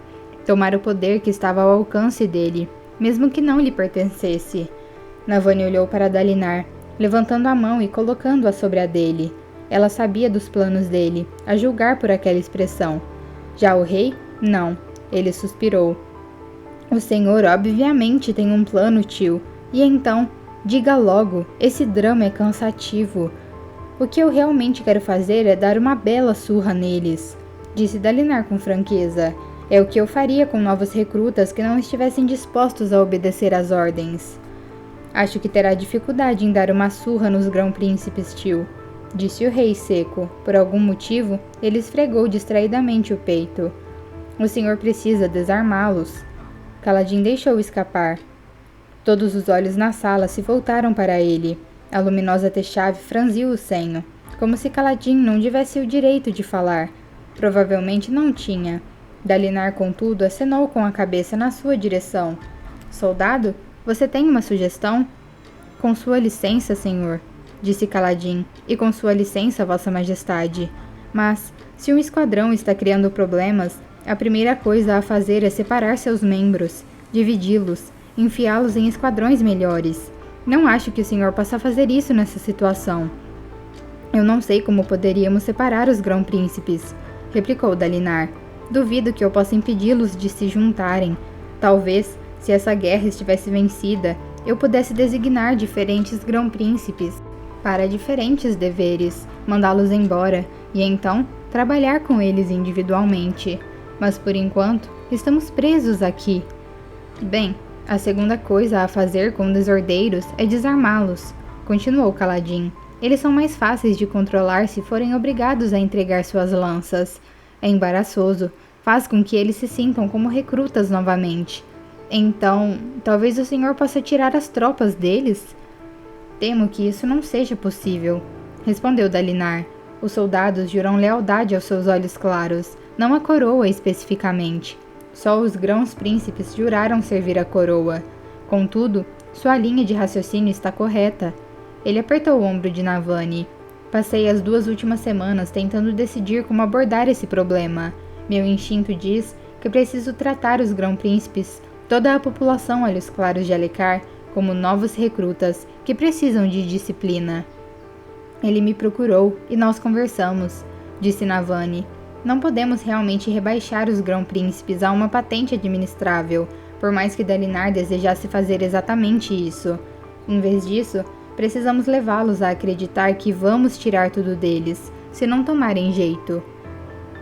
tomar o poder que estava ao alcance dele, mesmo que não lhe pertencesse. Navani olhou para Dalinar, levantando a mão e colocando-a sobre a dele. Ela sabia dos planos dele, a julgar por aquela expressão. Já o rei? Não. Ele suspirou. O senhor obviamente tem um plano, tio. E então, diga logo, esse drama é cansativo. O que eu realmente quero fazer é dar uma bela surra neles, disse Dalinar com franqueza. É o que eu faria com novos recrutas que não estivessem dispostos a obedecer às ordens. Acho que terá dificuldade em dar uma surra nos grão-príncipes, tio, disse o rei seco. Por algum motivo, ele esfregou distraidamente o peito. O senhor precisa desarmá-los. Kaladin deixou escapar. Todos os olhos na sala se voltaram para ele. A luminosa Techave franziu o senho, como se Kaladin não tivesse o direito de falar. Provavelmente não tinha. Dalinar, contudo, acenou com a cabeça na sua direção. Soldado, você tem uma sugestão? Com sua licença, senhor, disse Kaladin, e com sua licença, vossa majestade. Mas, se um esquadrão está criando problemas, a primeira coisa a fazer é separar seus membros, dividi-los, enfiá-los em esquadrões melhores. Não acho que o senhor possa fazer isso nessa situação. Eu não sei como poderíamos separar os grão-príncipes, replicou Dalinar. Duvido que eu possa impedi-los de se juntarem. Talvez, se essa guerra estivesse vencida, eu pudesse designar diferentes grão-príncipes para diferentes deveres, mandá-los embora e então trabalhar com eles individualmente. Mas por enquanto, estamos presos aqui. Bem, a segunda coisa a fazer com desordeiros é desarmá-los, continuou Kaladin. Eles são mais fáceis de controlar se forem obrigados a entregar suas lanças. É embaraçoso, faz com que eles se sintam como recrutas novamente. Então, talvez o senhor possa tirar as tropas deles? Temo que isso não seja possível, respondeu Dalinar. Os soldados juram lealdade aos seus olhos claros, não a coroa especificamente. Só os grãos-príncipes juraram servir a coroa. Contudo, sua linha de raciocínio está correta. Ele apertou o ombro de Navani. Passei as 2 últimas semanas tentando decidir como abordar esse problema. Meu instinto diz que preciso tratar os grão-príncipes, toda a população olhos claros de Alecar, como novos recrutas que precisam de disciplina. Ele me procurou e nós conversamos, disse Navani. Não podemos realmente rebaixar os grão-príncipes a uma patente administrável, por mais que Dalinar desejasse fazer exatamente isso. Em vez disso, precisamos levá-los a acreditar que vamos tirar tudo deles, se não tomarem jeito.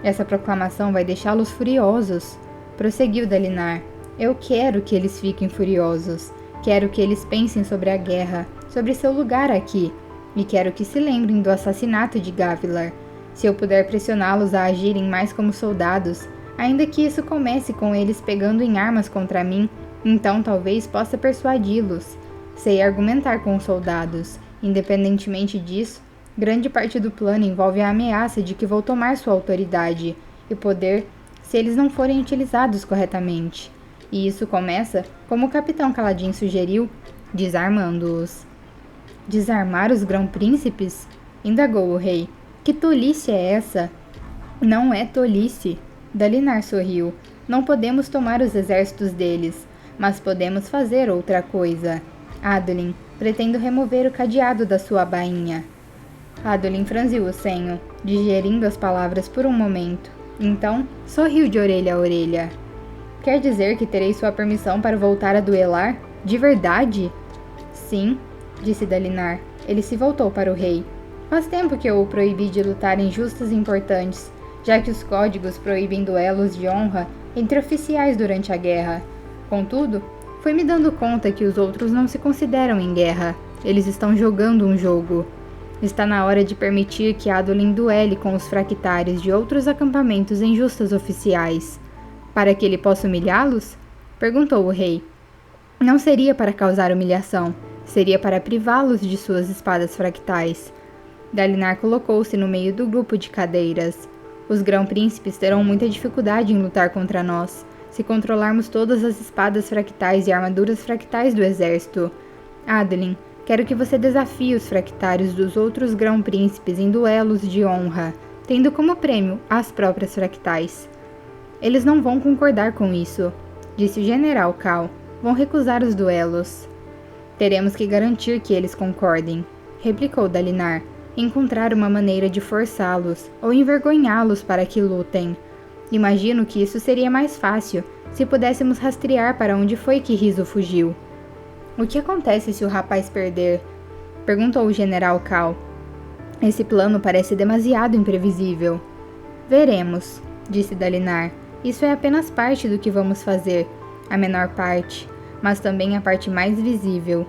Essa proclamação vai deixá-los furiosos, prosseguiu Dalinar. Eu quero que eles fiquem furiosos. Quero que eles pensem sobre a guerra, sobre seu lugar aqui, e quero que se lembrem do assassinato de Gavilar. Se eu puder pressioná-los a agirem mais como soldados, ainda que isso comece com eles pegando em armas contra mim, então talvez possa persuadi-los. Sei argumentar com os soldados. Independentemente disso, grande parte do plano envolve a ameaça de que vou tomar sua autoridade e poder se eles não forem utilizados corretamente. E isso começa, como o capitão Kaladin sugeriu, desarmando-os. Desarmar os grão-príncipes? Indagou o rei. Que tolice é essa? Não é tolice. Dalinar sorriu. Não podemos tomar os exércitos deles, mas podemos fazer outra coisa. Adolin, pretendo remover o cadeado da sua bainha. Adolin franziu o senho, digerindo as palavras por um momento. Então, sorriu de orelha a orelha. Quer dizer que terei sua permissão para voltar a duelar? De verdade? Sim, disse Dalinar. Ele se voltou para o rei. Faz tempo que eu o proibi de lutar em justas importantes, já que os códigos proíbem duelos de honra entre oficiais durante a guerra. Contudo, fui me dando conta que os outros não se consideram em guerra. Eles estão jogando um jogo. Está na hora de permitir que Adolin duele com os fractares de outros acampamentos em justas oficiais. Para que ele possa humilhá-los? Perguntou o rei. Não seria para causar humilhação, seria para privá-los de suas espadas fractais. Dalinar colocou-se no meio do grupo de cadeiras. Os grão-príncipes terão muita dificuldade em lutar contra nós, se controlarmos todas as espadas fractais e armaduras fractais do exército. Adolin, quero que você desafie os fractários dos outros grão-príncipes em duelos de honra, tendo como prêmio as próprias fractais. Eles não vão concordar com isso, disse o general Cal. Vão recusar os duelos. Teremos que garantir que eles concordem, replicou Dalinar. Encontrar uma maneira de forçá-los ou envergonhá-los para que lutem. Imagino que isso seria mais fácil se pudéssemos rastrear para onde foi que Rizo fugiu. O que acontece se o rapaz perder? Perguntou o general Cal. Esse plano parece demasiado imprevisível. Veremos, disse Dalinar. Isso é apenas parte do que vamos fazer, a menor parte, mas também a parte mais visível.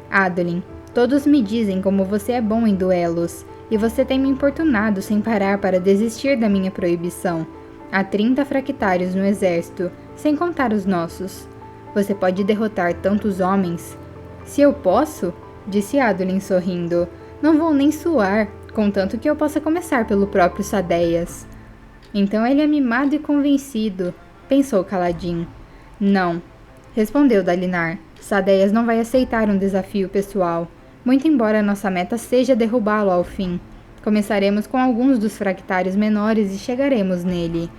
Adolin, todos me dizem como você é bom em duelos, e você tem me importunado sem parar para desistir da minha proibição. Há 30 fractários no exército, sem contar os nossos. Você pode derrotar tantos homens? Se eu posso, disse Adolin sorrindo, não vou nem suar, contanto que eu possa começar pelo próprio Sadeias. Então ele é mimado e convencido, pensou Kaladin. Não, respondeu Dalinar. Sadeias não vai aceitar um desafio pessoal, muito embora nossa meta seja derrubá-lo ao fim. Começaremos com alguns dos fractários menores e chegaremos nele.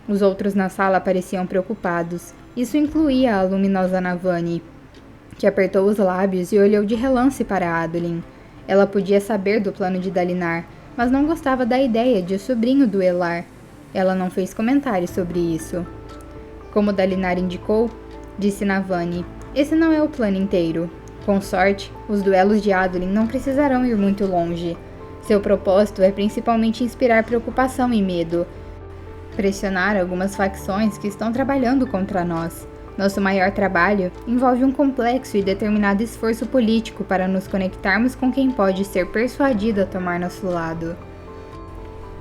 Os outros na sala pareciam preocupados. Isso incluía a luminosa Navani, que apertou os lábios e olhou de relance para Adolin. Ela podia saber do plano de Dalinar, mas não gostava da ideia de o sobrinho duelar. Ela não fez comentários sobre isso. Como Dalinar indicou, disse Navani, esse não é o plano inteiro. Com sorte, os duelos de Adolin não precisarão ir muito longe. Seu propósito é principalmente inspirar preocupação e medo, pressionar algumas facções que estão trabalhando contra nós. Nosso maior trabalho envolve um complexo e determinado esforço político para nos conectarmos com quem pode ser persuadido a tomar nosso lado.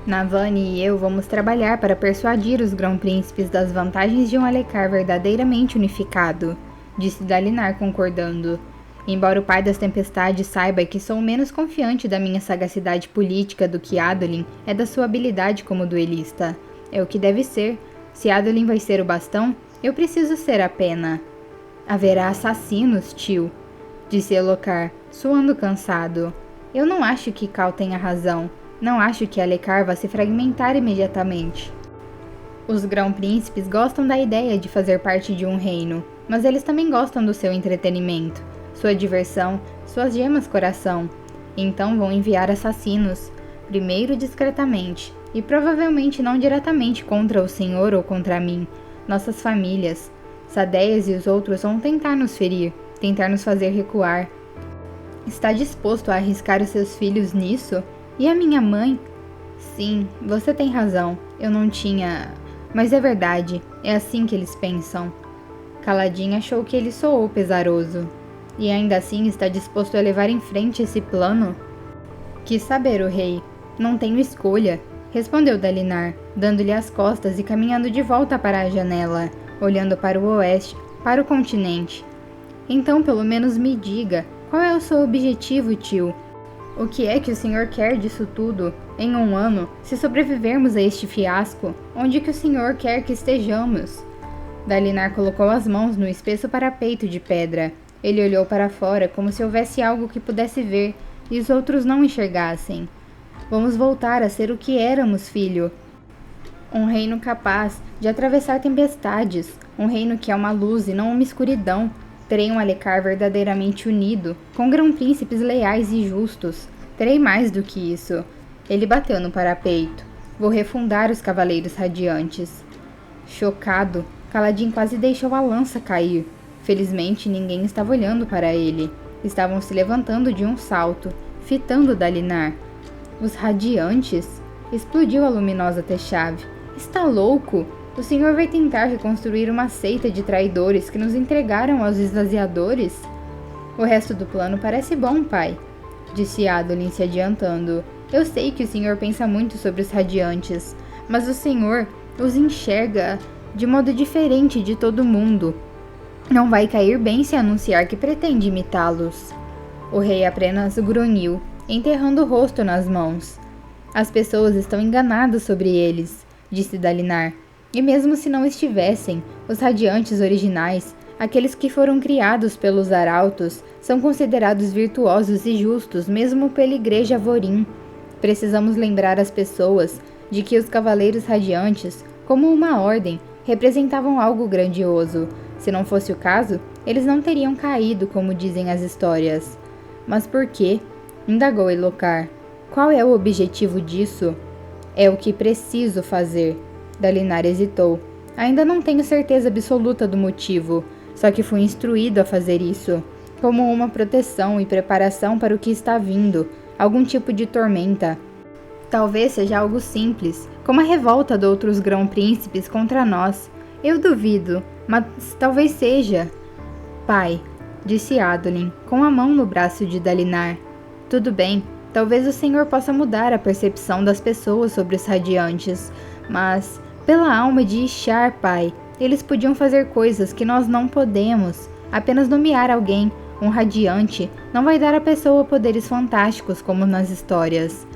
Navani e eu vamos trabalhar para persuadir os grão-príncipes das vantagens de um Alecar verdadeiramente unificado, disse Dalinar concordando. Embora o pai das tempestades saiba que sou menos confiante da minha sagacidade política do que Adolin é da sua habilidade como duelista. É o que deve ser. Se Adolin vai ser o bastão, eu preciso ser a pena. Haverá assassinos, tio, disse Elhokar, suando cansado. Eu não acho que Cal tenha razão. Não acho que Alecar vá se fragmentar imediatamente. Os grão-príncipes gostam da ideia de fazer parte de um reino, mas eles também gostam do seu entretenimento, sua diversão, suas gemas coração. Então vão enviar assassinos, primeiro discretamente, e provavelmente não diretamente contra o senhor ou contra mim, nossas famílias. Sadeias e os outros vão tentar nos ferir, tentar nos fazer recuar. Está disposto a arriscar os seus filhos nisso? E a minha mãe? Sim, você tem razão. Eu não tinha... Mas é verdade, é assim que eles pensam. Kaladin achou que ele soou pesaroso. E ainda assim está disposto a levar em frente esse plano? Quis saber o rei. Não tenho escolha, respondeu Dalinar, dando-lhe as costas e caminhando de volta para a janela, olhando para o oeste, para o continente. Então pelo menos me diga, qual é o seu objetivo, tio? O que é que o senhor quer disso tudo? Em um ano, se sobrevivermos a este fiasco, onde que o senhor quer que estejamos? Dalinar colocou as mãos no espesso parapeito de pedra. Ele olhou para fora como se houvesse algo que pudesse ver e os outros não enxergassem. Vamos voltar a ser o que éramos, filho. Um reino capaz de atravessar tempestades. Um reino que é uma luz e não uma escuridão. Terei um Alecar verdadeiramente unido, com grão-príncipes leais e justos. Terei mais do que isso. Ele bateu no parapeito. Vou refundar os Cavaleiros Radiantes. Chocado, Kaladin quase deixou a lança cair. Felizmente, ninguém estava olhando para ele. Estavam se levantando de um salto, fitando Dalinar. Os Radiantes? Explodiu a luminosa Techave. Está louco? O senhor vai tentar reconstruir uma seita de traidores que nos entregaram aos esvaziadores? O resto do plano parece bom, pai, disse Adolin se adiantando. Eu sei que o senhor pensa muito sobre os Radiantes, mas o senhor os enxerga de modo diferente de todo mundo. Não vai cair bem se anunciar que pretende imitá-los. O rei apenas grunhiu, enterrando o rosto nas mãos. As pessoas estão enganadas sobre eles, disse Dalinar. E mesmo se não estivessem, os Radiantes originais, aqueles que foram criados pelos Arautos, são considerados virtuosos e justos mesmo pela Igreja Vorin. Precisamos lembrar as pessoas de que os Cavaleiros Radiantes, como uma ordem, representavam algo grandioso. Se não fosse o caso, eles não teriam caído, como dizem as histórias. Mas por quê? Indagou Elhokar. Qual é o objetivo disso? É o que preciso fazer. Dalinar hesitou. Ainda não tenho certeza absoluta do motivo, só que fui instruído a fazer isso, como uma proteção e preparação para o que está vindo. algum tipo de tormenta. Talvez seja algo simples, como a revolta de outros grão-príncipes contra nós. Eu duvido, mas talvez seja. Pai, disse Adolin, com a mão no braço de Dalinar. Tudo bem, talvez o Senhor possa mudar a percepção das pessoas sobre os radiantes, mas, pela alma de Ishar, pai, eles podiam fazer coisas que nós não podemos. Apenas nomear alguém, um radiante, não vai dar à pessoa poderes fantásticos como nas histórias.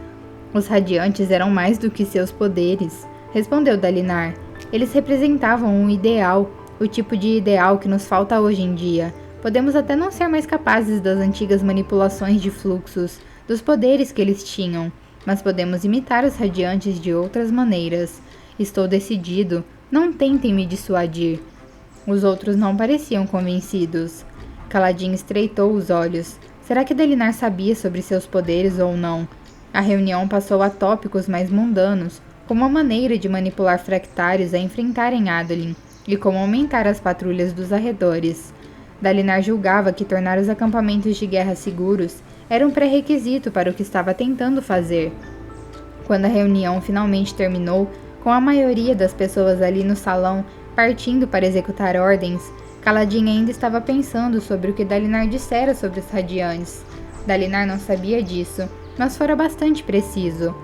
Os radiantes eram mais do que seus poderes, respondeu Dalinar. Eles representavam um ideal, o tipo de ideal que nos falta hoje em dia. Podemos até não ser mais capazes das antigas manipulações de fluxos, dos poderes que eles tinham, mas podemos imitar os radiantes de outras maneiras. Estou decidido, não tentem me dissuadir. Os outros não pareciam convencidos. Kaladin estreitou os olhos. Será que Dalinar sabia sobre seus poderes ou não? A reunião passou a tópicos mais mundanos, como a maneira de manipular fractários a enfrentarem Adolin, e como aumentar as patrulhas dos arredores. Dalinar julgava que tornar os acampamentos de guerra seguros era um pré-requisito para o que estava tentando fazer. Quando a reunião finalmente terminou, com a maioria das pessoas ali no salão partindo para executar ordens, Kaladin ainda estava pensando sobre o que Dalinar dissera sobre os radiantes. Dalinar não sabia disso, mas fora bastante preciso.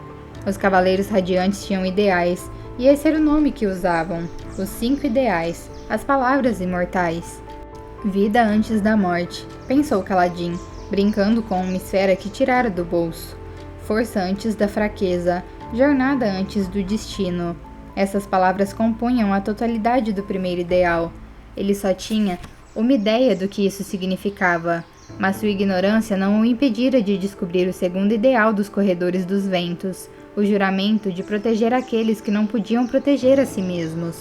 Os cavaleiros radiantes tinham ideais, e esse era o nome que usavam. Os 5 ideais, as palavras imortais. Vida antes da morte, pensou Kaladin, brincando com uma esfera que tirara do bolso. Força antes da fraqueza, jornada antes do destino. Essas palavras compunham a totalidade do primeiro ideal. Ele só tinha uma ideia do que isso significava, mas sua ignorância não o impedira de descobrir o segundo ideal dos corredores dos ventos, o juramento de proteger aqueles que não podiam proteger a si mesmos.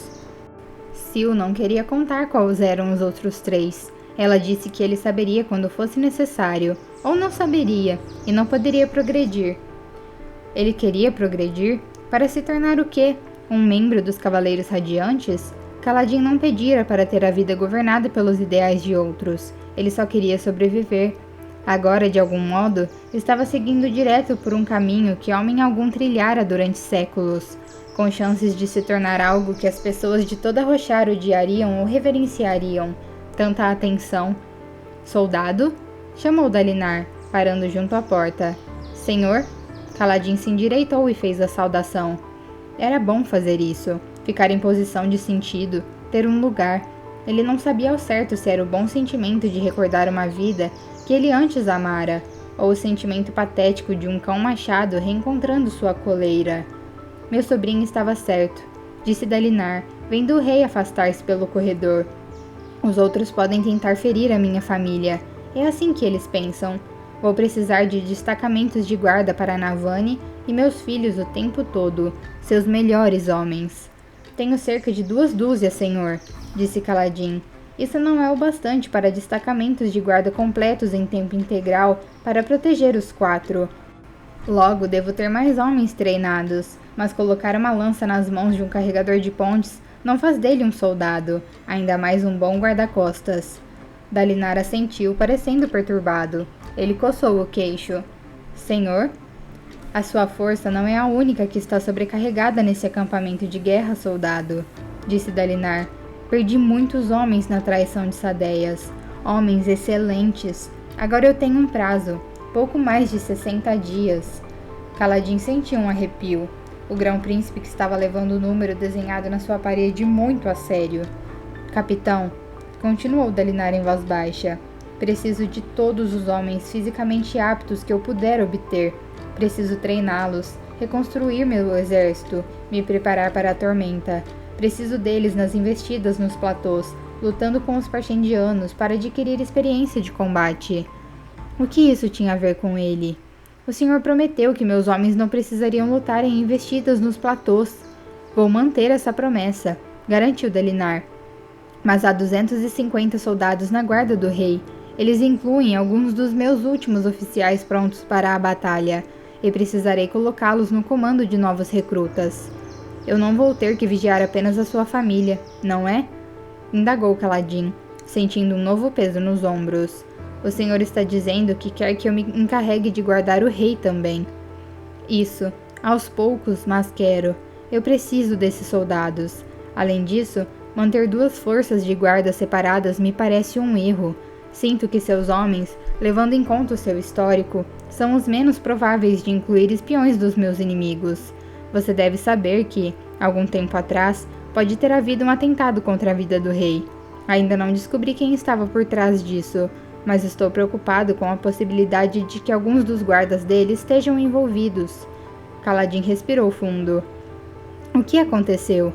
Sil não queria contar quais eram os outros 3. Ela disse que ele saberia quando fosse necessário, ou não saberia, e não poderia progredir. Ele queria progredir? Para se tornar o quê? Um membro dos Cavaleiros Radiantes? Kaladin não pedira para ter a vida governada pelos ideais de outros. Ele só queria sobreviver. Agora, de algum modo, estava seguindo direto por um caminho que homem algum trilhara durante séculos, com chances de se tornar algo que as pessoas de toda Roshar odiariam ou reverenciariam. Tanta atenção. Soldado? Chamou Dalinar, parando junto à porta. Senhor? Kaladin se endireitou e fez a saudação. Era bom fazer isso, ficar em posição de sentido, ter um lugar. Ele não sabia ao certo se era o bom sentimento de recordar uma vida que ele antes amara, ou o sentimento patético de um cão machado reencontrando sua coleira. Meu sobrinho estava certo, disse Dalinar, vendo o rei afastar-se pelo corredor. Os outros podem tentar ferir a minha família. É assim que eles pensam. Vou precisar de destacamentos de guarda para Navani e meus filhos o tempo todo, seus melhores homens. Tenho cerca de 2 dúzias, senhor, disse Kaladin. Isso não é o bastante para destacamentos de guarda completos em tempo integral para proteger os 4. Logo, devo ter mais homens treinados, mas colocar uma lança nas mãos de um carregador de pontes não faz dele um soldado, ainda mais um bom guarda-costas. Dalinar assentiu, parecendo perturbado. Ele coçou o queixo. Senhor? A sua força não é a única que está sobrecarregada nesse acampamento de guerra, soldado, disse Dalinar. Perdi muitos homens na traição de Sadeias, homens excelentes. Agora eu tenho um prazo, pouco mais de 60 dias. Kaladin sentiu um arrepio. O grão-príncipe que estava levando o número desenhado na sua parede muito a sério. Capitão, continuou Dalinar em voz baixa, preciso de todos os homens fisicamente aptos que eu puder obter. Preciso treiná-los, reconstruir meu exército, me preparar para a tormenta. Preciso deles nas investidas nos platôs, lutando com os parchendianos para adquirir experiência de combate. O que isso tinha a ver com ele? O senhor prometeu que meus homens não precisariam lutar em investidas nos platôs. Vou manter essa promessa, garantiu Dalinar. Mas há 250 soldados na guarda do rei. Eles incluem alguns dos meus últimos oficiais prontos para a batalha, e precisarei colocá-los no comando de novos recrutas. Eu não vou ter que vigiar apenas a sua família, não é? Indagou Kaladin, sentindo um novo peso nos ombros. O senhor está dizendo que quer que eu me encarregue de guardar o rei também. Isso, aos poucos, mas quero. Eu preciso desses soldados. Além disso, manter 2 forças de guarda separadas me parece um erro. Sinto que seus homens, levando em conta o seu histórico, são os menos prováveis de incluir espiões dos meus inimigos. Você deve saber que, algum tempo atrás, pode ter havido um atentado contra a vida do rei. Ainda não descobri quem estava por trás disso, mas estou preocupado com a possibilidade de que alguns dos guardas dele estejam envolvidos. Kaladin respirou fundo. O que aconteceu?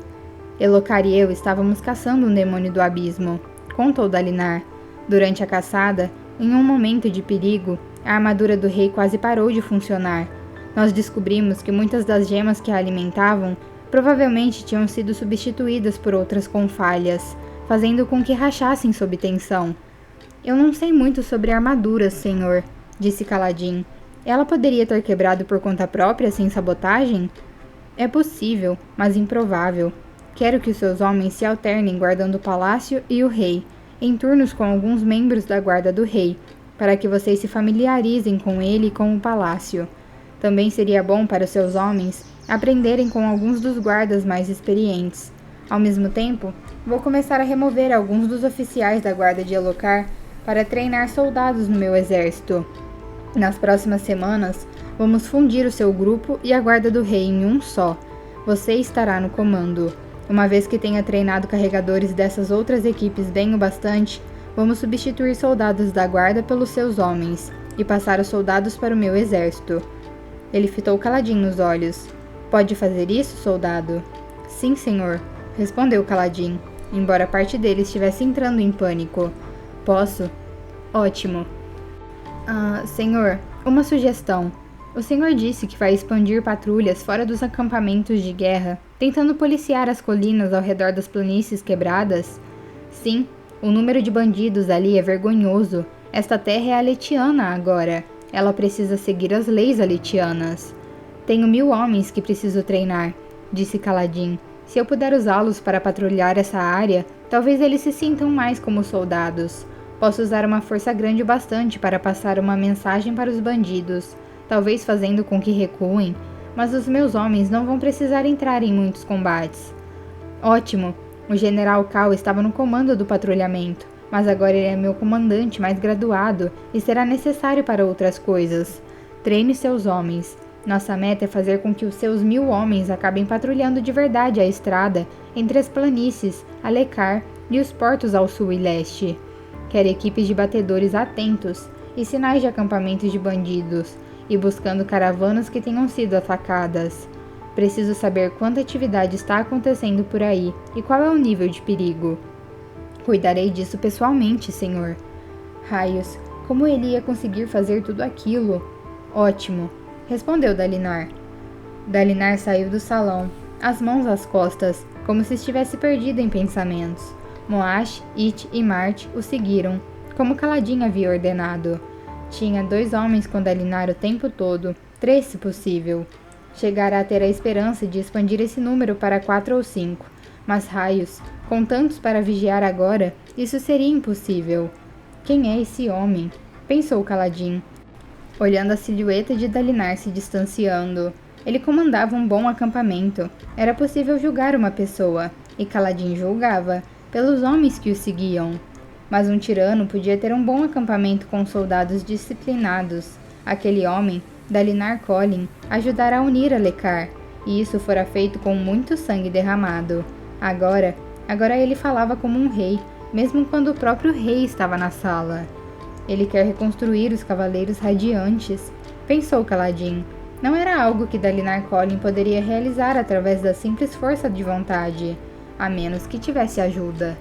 Elhokar e eu estávamos caçando um demônio do abismo, contou Dalinar. Durante a caçada, em um momento de perigo, a armadura do rei quase parou de funcionar. Nós descobrimos que muitas das gemas que a alimentavam provavelmente tinham sido substituídas por outras com falhas, fazendo com que rachassem sob tensão. Eu não sei muito sobre armaduras, senhor, disse Kaladin. Ela poderia ter quebrado por conta própria, sem sabotagem? É possível, mas improvável. Quero que os seus homens se alternem guardando o palácio e o rei, em turnos com alguns membros da guarda do rei, para que vocês se familiarizem com ele e com o palácio. Também seria bom para os seus homens aprenderem com alguns dos guardas mais experientes. Ao mesmo tempo, vou começar a remover alguns dos oficiais da guarda de Elhokar para treinar soldados no meu exército. Nas próximas semanas, vamos fundir o seu grupo e a guarda do rei em um só. Você estará no comando. Uma vez que tenha treinado carregadores dessas outras equipes bem o bastante, vamos substituir soldados da guarda pelos seus homens e passar os soldados para o meu exército. Ele fitou Kaladin nos olhos. Pode fazer isso, soldado? Sim, senhor, respondeu Kaladin, embora parte dele estivesse entrando em pânico. Posso? Ótimo. Senhor, uma sugestão. O senhor disse que vai expandir patrulhas fora dos acampamentos de guerra, tentando policiar as colinas ao redor das planícies quebradas? Sim, o número de bandidos ali é vergonhoso. Esta terra é aletiana agora. Ela precisa seguir as leis aletianas. Tenho 1000 homens que preciso treinar, disse Kaladin. Se eu puder usá-los para patrulhar essa área, talvez eles se sintam mais como soldados. Posso usar uma força grande o bastante para passar uma mensagem para os bandidos, talvez fazendo com que recuem, mas os meus homens não vão precisar entrar em muitos combates. Ótimo! O general Cal estava no comando do patrulhamento, mas agora ele é meu comandante mais graduado e será necessário para outras coisas. Treine seus homens. Nossa meta é fazer com que os seus 1000 homens acabem patrulhando de verdade a estrada entre as planícies, Alecar e os portos ao sul e leste. Quero equipes de batedores atentos e sinais de acampamentos de bandidos, e buscando caravanas que tenham sido atacadas. Preciso saber quanta atividade está acontecendo por aí e qual é o nível de perigo. Cuidarei disso pessoalmente, senhor. Raios, como ele ia conseguir fazer tudo aquilo? Ótimo, respondeu Dalinar. Dalinar saiu do salão, as mãos às costas, como se estivesse perdido em pensamentos. Moash, It e Mart o seguiram, como Kaladin havia ordenado. Tinha 2 homens com Dalinar o tempo todo, 3 se possível. Chegara a ter a esperança de expandir esse número para 4 ou 5, mas raios, com tantos para vigiar agora, isso seria impossível. Quem é esse homem? Pensou Kaladin, olhando a silhueta de Dalinar se distanciando. Ele comandava um bom acampamento. Era possível julgar uma pessoa, e Kaladin julgava, pelos homens que o seguiam. Mas um tirano podia ter um bom acampamento com soldados disciplinados. Aquele homem, Dalinar Kholin, ajudará a unir Alecar, e isso fora feito com muito sangue derramado. Agora ele falava como um rei, mesmo quando o próprio rei estava na sala. Ele quer reconstruir os Cavaleiros Radiantes, pensou Kaladin. Não era algo que Dalinar Kholin poderia realizar através da simples força de vontade, a menos que tivesse ajuda.